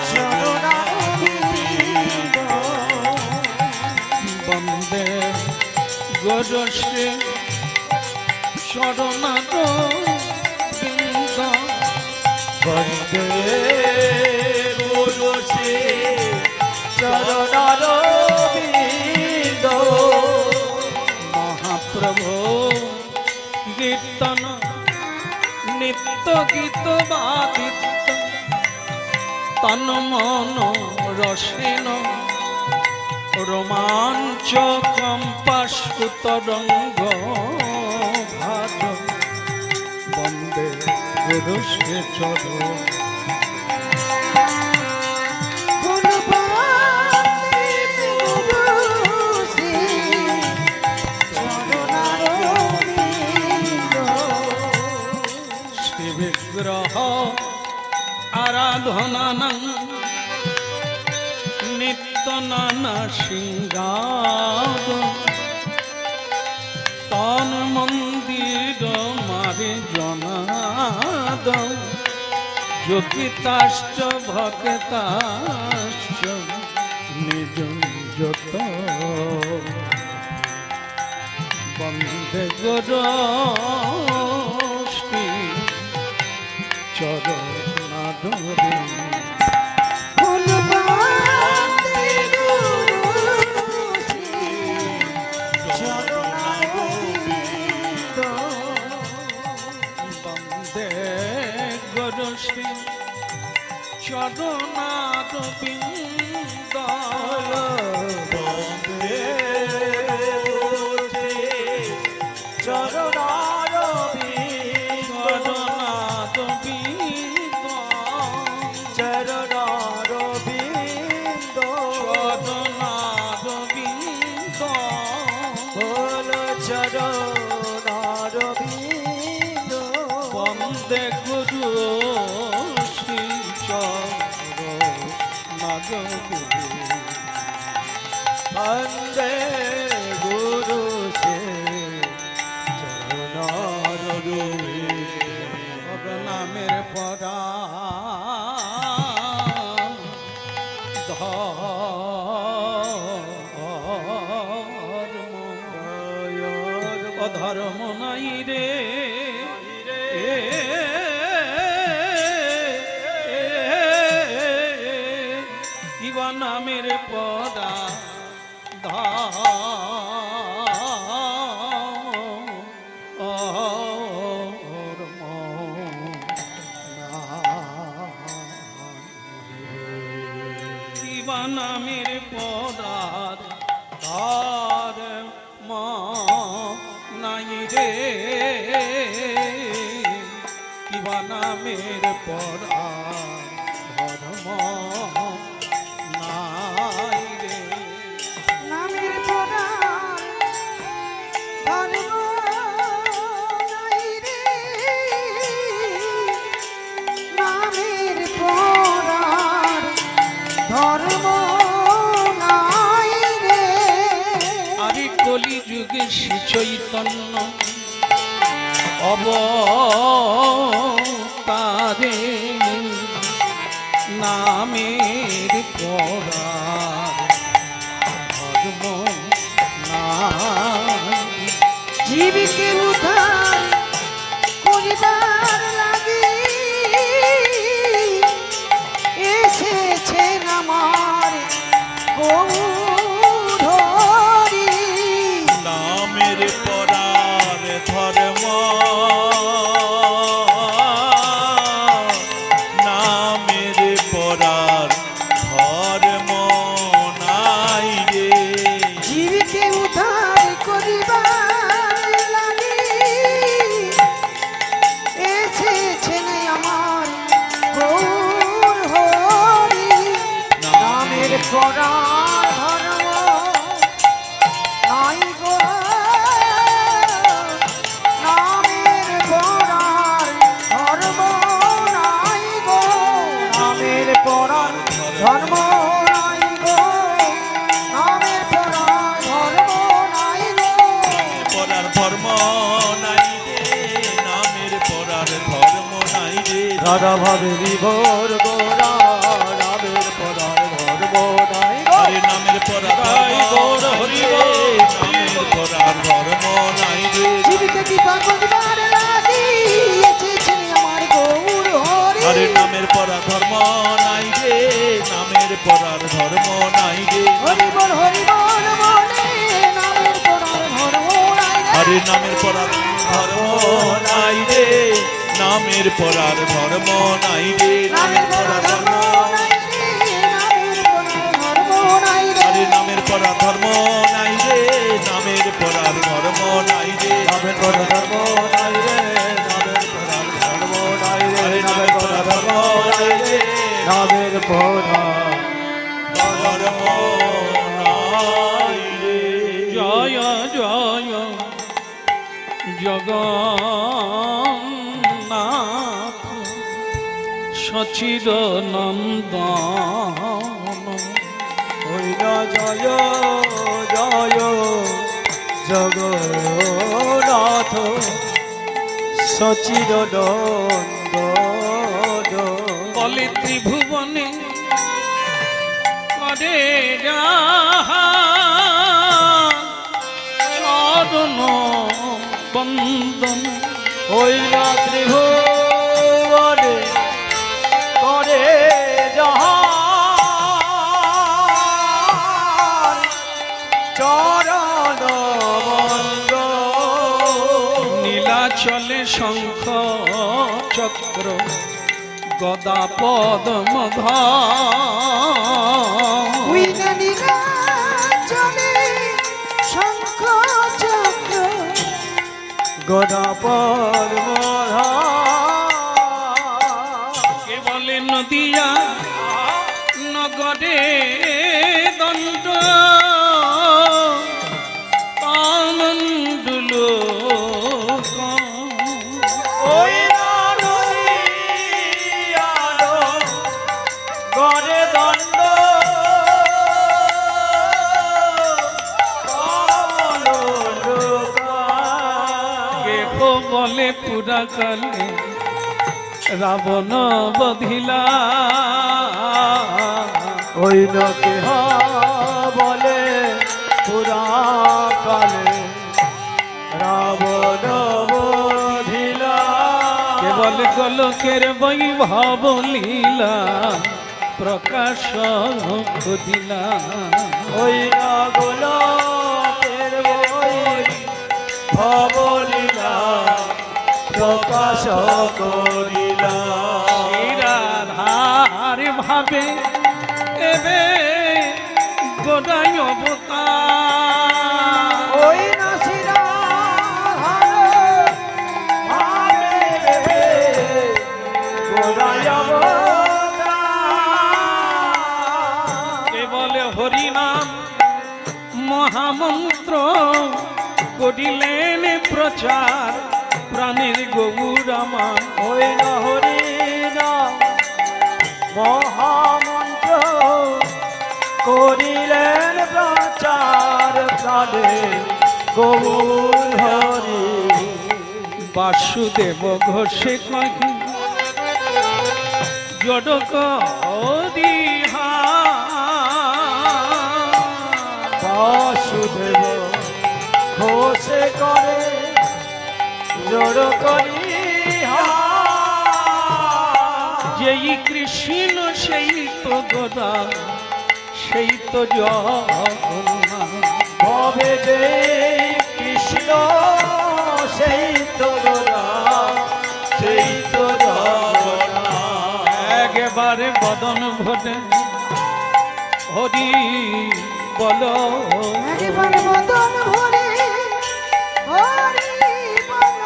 [SPEAKER 3] চরণারবিন্দ
[SPEAKER 1] বন্দে গুরু শ্রী চরণার বিন্দ
[SPEAKER 2] বন্দে গুরু শ্রী চরণার
[SPEAKER 1] মহাপ্রভু কীর্তন নিত্য গীত বাদিত তন মন রসেন রোমাঞ্চ কম্পাস্ফুত রঙ্গ ভাত বন্দে গুরু শ্রী চরণ
[SPEAKER 3] বলো বন্দে গুরু শ্রী চরণারবিন্দ
[SPEAKER 1] শ্রী বিগ্রহ আরাধনা নিত্য নানা সিংগার তন মন্দির মারে জনাদ যোগিতাশ্চ ভক্তাশ্চ নিজ যত বন্দে গোরষ্টি চরণাদরে
[SPEAKER 3] ফুল বন্দে গুরু শ্রী চরণারবিন্দ।
[SPEAKER 1] বন্দে গোরশ্রী চরণারবিন্দ
[SPEAKER 2] বন্দে চরণারবিন্দ
[SPEAKER 1] চরণারবিন্দ
[SPEAKER 2] চরণারবিন্দ
[SPEAKER 1] চরণারবিন্দ
[SPEAKER 2] বল চরণারবিন্দ
[SPEAKER 1] বন্দে গুরু শ্রী চরণারবিন্দ
[SPEAKER 2] বন্দে গুরু সে চরণারবিন্দ
[SPEAKER 1] নামের পরা ধর্ম নাই রে কিবা নামের পরা কিবা নামের পদার ধর নাই রে কিবা নামের পদার ধর্ম নাই রে
[SPEAKER 3] নামের পরা ধর্ম নাই রে, নামের পরার ধর্ম নাই রে।
[SPEAKER 1] আরে কলি যুগে শ্রী চৈতন্য অবতারে নামের পরার ধর্ম নাই
[SPEAKER 3] জীবকে উদ্ধার করিবার লাগি এসেছেন আমার গৌরহরি।
[SPEAKER 2] নামের পরার ধর্ম নামের পরার ধর্ম নাই রে
[SPEAKER 3] জীবকে উদ্ধার করিবার লাগি এসেছেন আমার গৌরহরি। নামের পরার ধর্ম নাই গো, নামের পরার ধর্ম নাই গো, নামের পরার ধর্ম নাই গো, নামের পরার ধর্ম নাই গো।
[SPEAKER 2] পরার ধর্ম নাই রে নামের পরার ধর্ম নাই রে রাধা ভাবে বিভোর গোরা নামের পরার ধর্ম নাই হরে নামের পরার গৌর হরি নামের পরার ধর্ম নাই রে
[SPEAKER 3] জীবিকা কৃপা করিবার লাগি এসেছেন আমার গৌরহরি।
[SPEAKER 2] হরে নামের পরার ধর্ম নাই রে নামের পরার ধর্ম নাই রে
[SPEAKER 3] হরি বল বলে নামের পরার ধর্ম নাই রে।
[SPEAKER 2] হরে নামের পরার ধর্ম নাই রে নামের পরার ধর্ম নাই রে
[SPEAKER 3] নামের পরার ধর্ম নাই রে, নামের পরার ধর্ম নাই রে।
[SPEAKER 2] হরে নামের পরার ধর্ম নাই রে নামের পরার ধর্ম নাই রে নামের পরার ধর্ম নাই রে নামের পরার ধর্ম নাই রে নামের পরার ধর্ম নাই রে নামের পরার ধর্ম নাই রে
[SPEAKER 1] জয় জয় জগন্নাথ সচিদানন্দন
[SPEAKER 2] হইল জয় জয় জগন্নাথ সচির
[SPEAKER 1] বলে ত্রিভুবনে করে যাহা চরণ বন্দন
[SPEAKER 2] ওই না ত্রিভুবনে করে যাহা চরণ
[SPEAKER 1] নীলাচলে শঙ্খ চক্র গদা পদ্ম
[SPEAKER 3] উইনা নীলাচলে শঙ্খ চক্র
[SPEAKER 2] গদা পদ্ম
[SPEAKER 1] কে বলে নদিয়া নগরে দণ্ড পানন্দুল
[SPEAKER 2] ওই গড়ে দণ্ড
[SPEAKER 1] কেহ বলে পুরা কালে রাবণ বধিলা
[SPEAKER 2] ওই কেহ বলে পুরা কালে রাবণ বধিলা
[SPEAKER 1] কেবল গোলকের বৈভব লীলা প্রকাশ দিলা
[SPEAKER 2] ওই গোলকের বই ভবলীলা প্রকাশ করিলা
[SPEAKER 1] রাধার ভাবে এবে গোদাই অবতার
[SPEAKER 2] ওই নাসিরা
[SPEAKER 1] কেবল হরিনাম মহামন্ত্র করিলেন প্রচার প্রাণের গৌরামা
[SPEAKER 2] ওই হরিনা মহামন্ত্র করিলেন প্রচার প্রাণে গৌর হরি
[SPEAKER 1] বাসুদেব ঘোষে কহি জড়ক হরিহা
[SPEAKER 2] বাসুদেব ঘোষে করে জোর করি
[SPEAKER 1] যেই কৃষ্ণ সেই তো গোদা সেই তো জগন্নাথ
[SPEAKER 2] ভবে যে কৃষ্ণ সেই তো সেই তো
[SPEAKER 1] একবারে বদন ভরে হরি বল
[SPEAKER 3] একেবারে মদন ভরে হরি বল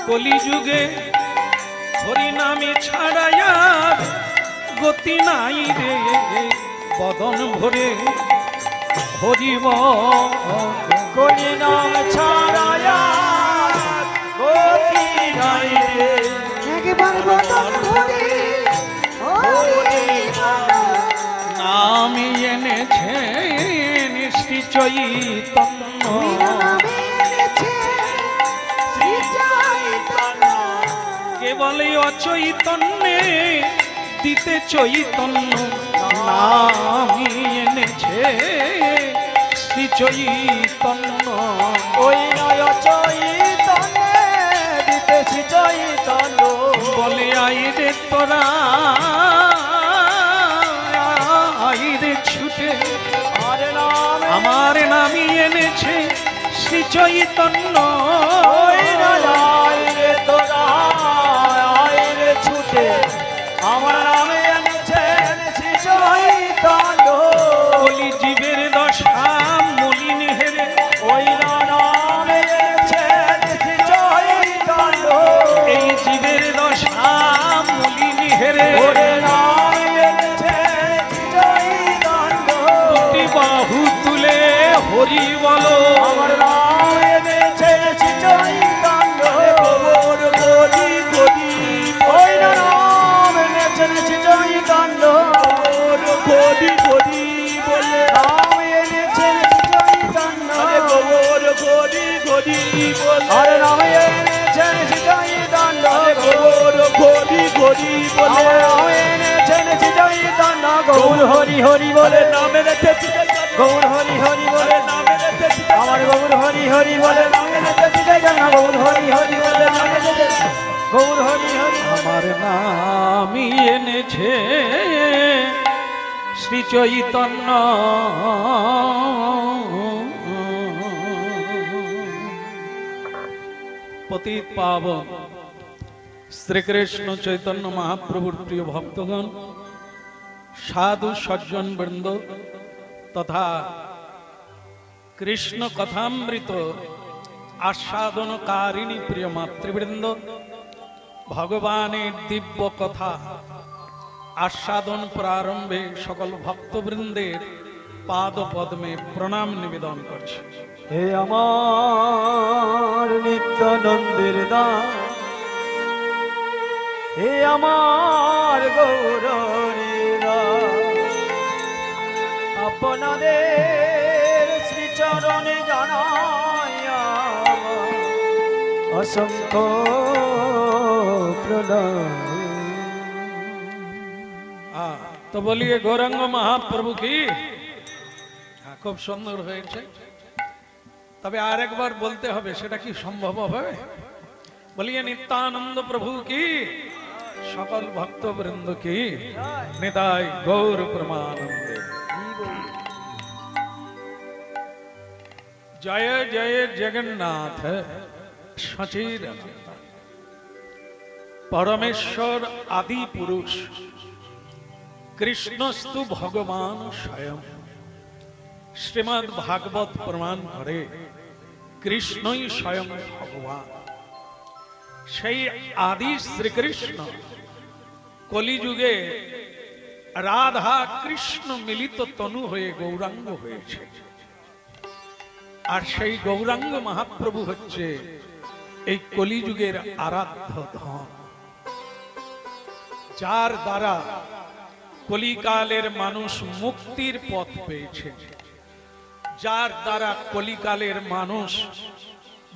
[SPEAKER 1] কলিযুগে হরি নামে ছাড়ায়ার গতি নাই রে বদন ভরে হরি
[SPEAKER 2] করি নাম ছাড়ায়া গতি নাই রে
[SPEAKER 3] একেবারে মদন ভরে হরি বল
[SPEAKER 1] নামি এনেছে শ্রী চৈতন্য
[SPEAKER 3] নামে এনেছে শ্রী চৈতন্য
[SPEAKER 1] কেবল অচৈতন্যে দিতে চৈতন্য নামি এনেছে শ্রী চৈতন্য
[SPEAKER 2] ওই নয় চৈতন্য দিতেছি চৈতন্য
[SPEAKER 1] বলে আইরে তোরা আইরে ছুটে
[SPEAKER 2] আর নাম
[SPEAKER 1] আমার নামি এনেছে শ্রী চৈতন্য
[SPEAKER 2] ওই নয় আইরে তোরা আইরে ছুটে আমার নামে এনেছেন শ্রী চৈতন্য
[SPEAKER 1] বলি জীবের দশা মলিন হেরে
[SPEAKER 2] ওই নামে এনেছেন শ্রী চৈতন্য
[SPEAKER 1] এই জীবের দশা মলিন হেরে
[SPEAKER 2] ওরে নামে এনেছেন শ্রী চৈতন্য
[SPEAKER 1] দুটি বাহু তুলে হরি বলো
[SPEAKER 2] আমার নাম এনেছেন শ্রী চৈতন্য গোবর গদি গদি ওই নাম এনেছেন শ্রী চৈতন্য হরি বলে
[SPEAKER 3] নামে এনেছেন শ্রী চৈতন্য গৌর হরি হরি
[SPEAKER 2] বলে
[SPEAKER 3] বলে
[SPEAKER 2] নামে রেখেছি
[SPEAKER 3] গৌর হরি হরি বলে
[SPEAKER 2] নামে রেখেছি
[SPEAKER 3] আমার গৌর হরি হরি বলে নামে এনেছেন শ্রী চৈতন্য গৌর হরি হরি বলে নামে এনেছেন গৌর হরি হরি
[SPEAKER 1] আমার নামই এনেছে শ্রী চৈতন্য পতিত পাবন শ্রীকৃষ্ণ চৈতন্য মহাপ্রভুর প্রিয় ভক্তগণ, সাধু সজ্জন বৃন্দ তথা কৃষ্ণ কথামৃত আস্বাদনকারিণী প্রিয় মাতৃবৃন্দ, ভগবানের দিব্য কথা আস্বাদন প্রারম্ভে সকল ভক্তবৃন্দের পাদ পদ্মে প্রণাম নিবেদন করছি।
[SPEAKER 3] হে আমার নিত্যানন্দের দান, হে আমার গৌরের আপনাদের শ্রীচরণে জানাই আমার অসংখ্য প্রণাম।
[SPEAKER 1] তো বলিয়ে গৌরাঙ্গ মহাপ্রভু কি। খুব সুন্দর হয়েছে, তবে আর একবার বলতে হবে, সেটা কি সম্ভব হবে? বলিয়ে নিত্যানন্দ প্রভু কি, সকল ভক্তবৃন্দ কি, নিতাই গৌর প্রমানন্দে। জয় জয় জগন্নাথ সচির পরমেশ্বর আদি পুরুষ কৃষ্ণস্তু ভগবান স্বয়ং। শ্রীমদ্ ভাগবত প্রমাণ করে কৃষ্ণই স্বয়ং ভগবান। সেই আদি শ্রীকৃষ্ণ কলিযুগে রাধা কৃষ্ণ মিলিত তনু হয়ে গৌরাঙ্গ হয়েছে, আর সেই গৌরাঙ্গ মহাপ্রভু হচ্ছে এই কলিযুগের আরাধ্য ধন, যার দ্বারা কলিকালের মানুষ মুক্তির পথ পেয়েছে, যার দ্বারা কলিকালের মানুষ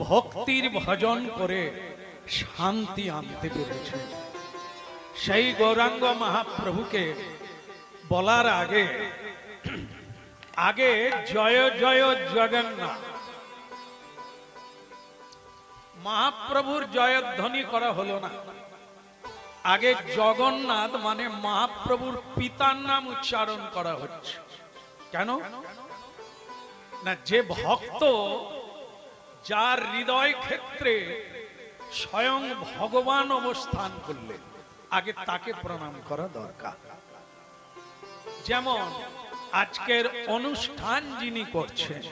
[SPEAKER 1] ভক্তির ভজন করে শান্তি আনতে পেরেছে। সেই গৌরাঙ্গ মহাপ্রভুকে বলার আগে আগে জয় জয় জগন্নাথ মহাপ্রভুর জয়ধ্বনি করা হলো না, আগে জগন্নাথ মানে মহাপ্রভুর পিতার নাম উচ্চারণ করা হচ্ছে। কেন না, যে ভক্ত যার হৃদয় ক্ষেত্রে স্বয়ং ভগবান অবস্থান করলেন, আগে তাকে প্রণাম করা দরকার। যেমন আজকের অনুষ্ঠান যিনি করছেন,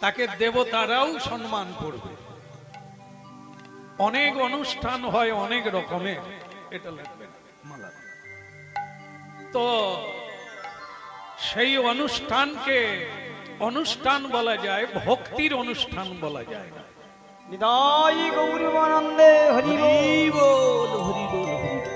[SPEAKER 1] তাকে দেবতারাও সম্মান করবে। অনেক অনুষ্ঠান হয় অনেক রকমের, এটা লাগবে মালা। তো সেই অনুষ্ঠানকে অনুষ্ঠান বলা যায়, ভক্তির অনুষ্ঠান বলা যায় না।
[SPEAKER 3] নিতাই গৌরবানন্দে হরি
[SPEAKER 2] বল হরি বল হরি বল।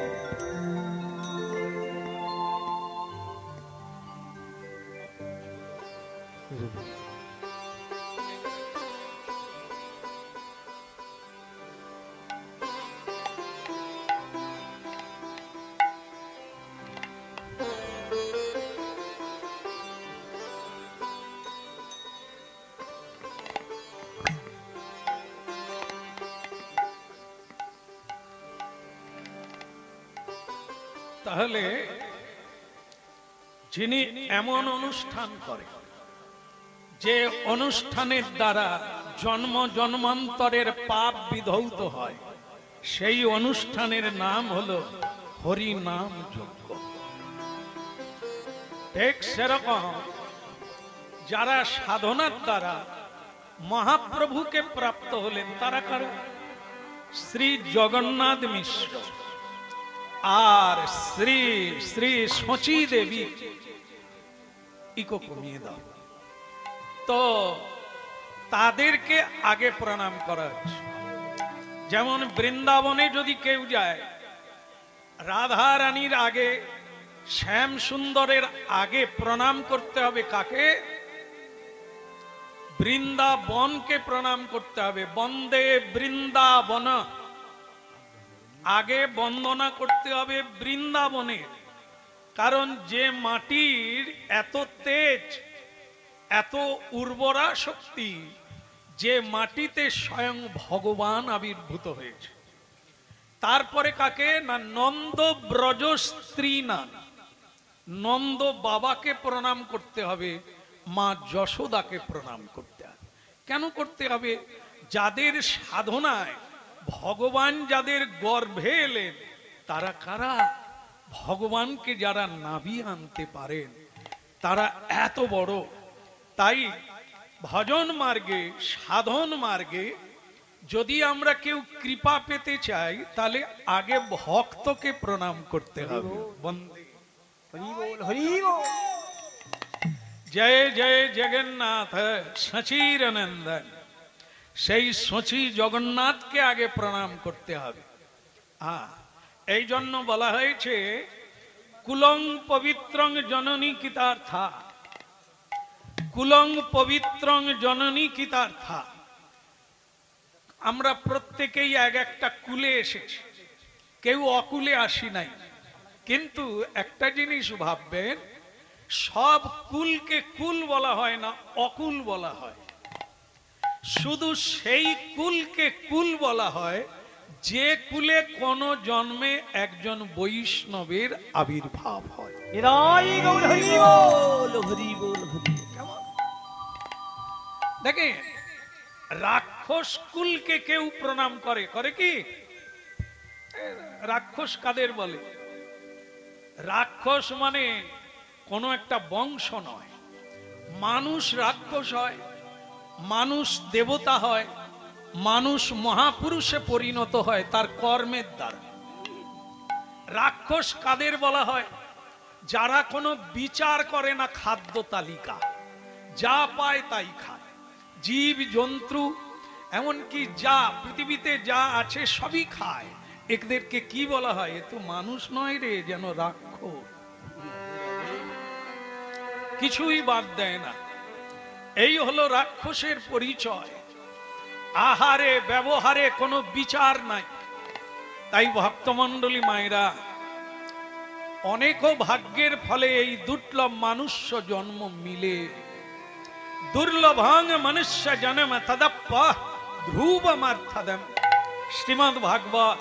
[SPEAKER 1] তাহলে যিনি এমন অনুষ্ঠান করে যে অনুষ্ঠানের দ্বারা জন্ম জন্মান্তরের পাপ বিধৌত হয়, সেই অনুষ্ঠানের নাম হলো হরি নাম যজ্ঞ। ঠিক সেরকম যারা সাধনার দ্বারা মহাপ্রভুকে প্রাপ্ত হলেন, তারা কারা? শ্রী জগন্নাথ মিশ্র আর শ্রী শ্রী শচী দেবী। ইকো কমিয়ে দাও তো, তাদেরকে আগে প্রণাম করা হচ্ছে। যেমন বৃন্দাবনে যদি কেউ যায়, রাধা রানীর আগে, শ্যাম সুন্দরের আগে প্রণাম করতে হবে কাকে? বৃন্দাবনকে প্রণাম করতে হবে। বন্দে বৃন্দাবন। আগে বন্দনা করতে হবে বৃন্দাবনের, কারণ যে মাটির এত তেজ, এত উর্বরা শক্তি, যে মাটিতে স্বয়ং ভগবান আবির্ভূত হয়েছে। তারপরে কাকে না, নন্দ ব্রজ স্ত্রী না, নন্দ বাবাকে প্রণাম করতে হবে, মা যশোদাকে প্রণাম করতে হবে। কেন করতে হবে? যাদের সাধনায় ভগবান যাদের গর্ভে এলেন, তারা কারা? ভগবানকে যারা নাভিয়ে আনতে পারেন, তারা এত বড়। তাই ভজন মার্গে, সাধন মার্গে যদি আমরা কেউ কৃপা পেতে চাই, তাহলে আগে ভক্তকে প্রণাম করতে হবে। বন্দে
[SPEAKER 3] হরি বল, হরি বল।
[SPEAKER 1] জয় জয় জগন্নাথ সচির নন্দন, সেই সচি জগন্নাথকে আগে প্রণাম করতে হবে। এই জন্য বলা হয়েছে কুলং পবিত্রং জননী কিতার্থা, কুলং পবিত্রং জননী কিতার্থা। আমরা প্রত্যেকেই এক একটা কুলে এসেছি, কেউ অকুলে আসি নাই। কিন্তু একটা জিনিস ভাববেন, সব কুলকে কুল বলা হয় না, অকুল বলা হয়। শুধু সেই কুলকে কুল বলা হয় যে কুলে কোন জন্মে একজন বৈষ্ণবের আবির্ভাব হয়।
[SPEAKER 3] হৃদয় গৌর হরি বল,
[SPEAKER 2] হরি বল, হরি বল।
[SPEAKER 1] কেমন দেখেন, রাক্ষস কুলকে কেউ প্রণাম করে, করে কি? রাক্ষস কাদের বলে? রাক্ষস মানে কোন একটা বংশ নয়। মানুষ রাক্ষস হয়, মানুষ দেবতা হয়, মানুষ মহাপুরুষে পরিণত হয় তার কর্মের দ্বারা। রাক্ষস কাদের বলা হয়? যারা কোনো বিচার করে না খাদ্য তালিকা, যা পায় তাই খায়। জীব জন্তু এমনকি যা পৃথিবীতে যা আছে সবই খায়। এদেরকে কি বলা হয়? এ তো মানুষ নয় রে, যেন রাক্ষস, কিছুই বাদ দেয় না। এই হলো রাক্ষসের পরিচয়। আহারে ব্যবহারে কোনো বিচার নাই। তাই ভক্তমণ্ডলী মায়েরা, অনেকও ভাগ্যের ফলে এই দুর্লভ মানুষ্য জন্ম মিলে। দুর্লভং মনুষ্য জন্ম তদপ্য ধ্রুবমার্থদম। শ্রীমদ্ ভাগবত।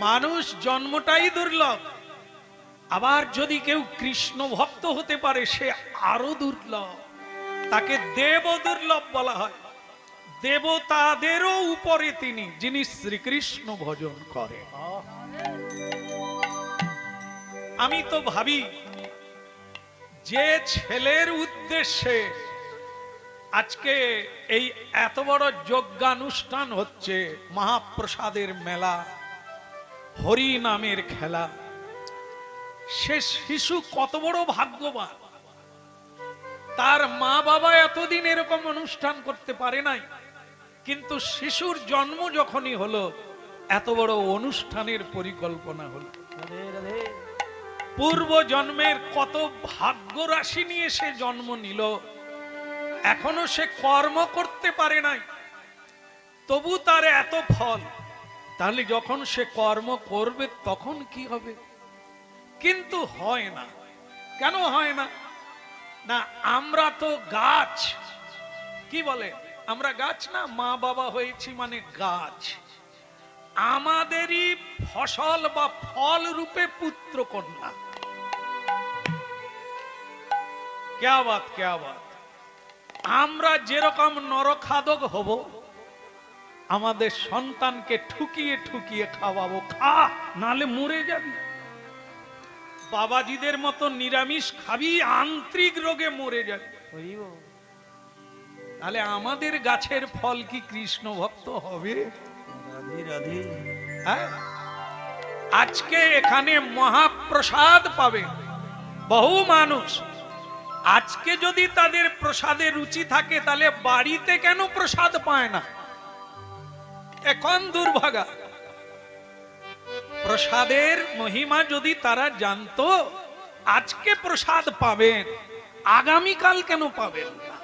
[SPEAKER 1] মানুষ জন্মটাই দুর্লভ, আবার যদি কেউ কৃষ্ণ ভক্ত হতে পারে সে আরো দুর্লভ। তাকে দেব দুর্লভ বলা হয়। দেবতাদেরও উপরে তিনি, যিনি শ্রীকৃষ্ণ ভজন করে। আমি তো ভাবি, যে ছেলের উদ্দেশ্যে আজকে এই এত বড় যজ্ঞানুষ্ঠান হচ্ছে, মহাপ্রসাদের মেলা, হরি নামের খেলা, সে শিশু কত বড় ভাগ্যবান। তার মা বাবা এতদিন এরকম অনুষ্ঠান করতে পারে নাই, কিন্তু শিশুর জন্ম যখনই হলো, এত বড় অনুষ্ঠানের পরিকল্পনা হলো। পূর্ব জন্মের কত ভাগ্য রাশি নিয়ে সে জন্ম নিল, এখনো সে কর্ম করতে পারে নাই, তবু তার এত ফল। তাহলে যখন সে কর্ম করবে তখন কি হবে? কিন্তু হয় না। কেন হয় না? না, আমরা তো গাছ। কি বলে? আমরা গাছ না, মা বাবা হয়েছি মানে গাছ। আমাদেরই ফসল বা ফল রূপে পুত্র কন্যা। ক্যা বাত, ক্যা বাত। আমরা যেরকম নরখাদক হব, আমাদের সন্তানকে ঠুকিয়ে ঠুকিয়ে খাওয়াবো, খা নালে মরে যাবি। বাবাজিদের মতো নিরামিষ খাবি, আন্ত্রিক রোগে মরে যাবি। তাহলে আমাদের গাছের ফল কি কৃষ্ণ ভক্ত হবে? হ্যাঁ? আজকে এখানে মহাপ্রসাদ পাবে বহু মানুষ। আজকে যদি তাদের প্রসাদের রুচি থাকে, তাহলে বাড়িতে কেন প্রসাদ পায় না? এখন দুর্ভাগা। প্রসাদের মহিমা যদি তারা জানতো, আজকে প্রসাদ পাবেন, আগামীকাল কেন পাবেন না?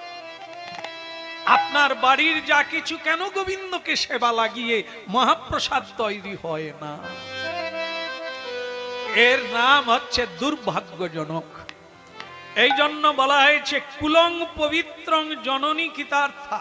[SPEAKER 1] আপনার বাড়ির যা কিছু কেন গোবিন্দকে সেবা লাগিয়ে মহাপ্রসাদ তৈরি হয় না? এর নাম হচ্ছে দুর্ভাগ্যজনক। এই জন্য বলা হয়েছে কুলং পবিত্রং জননী কিতার্থা।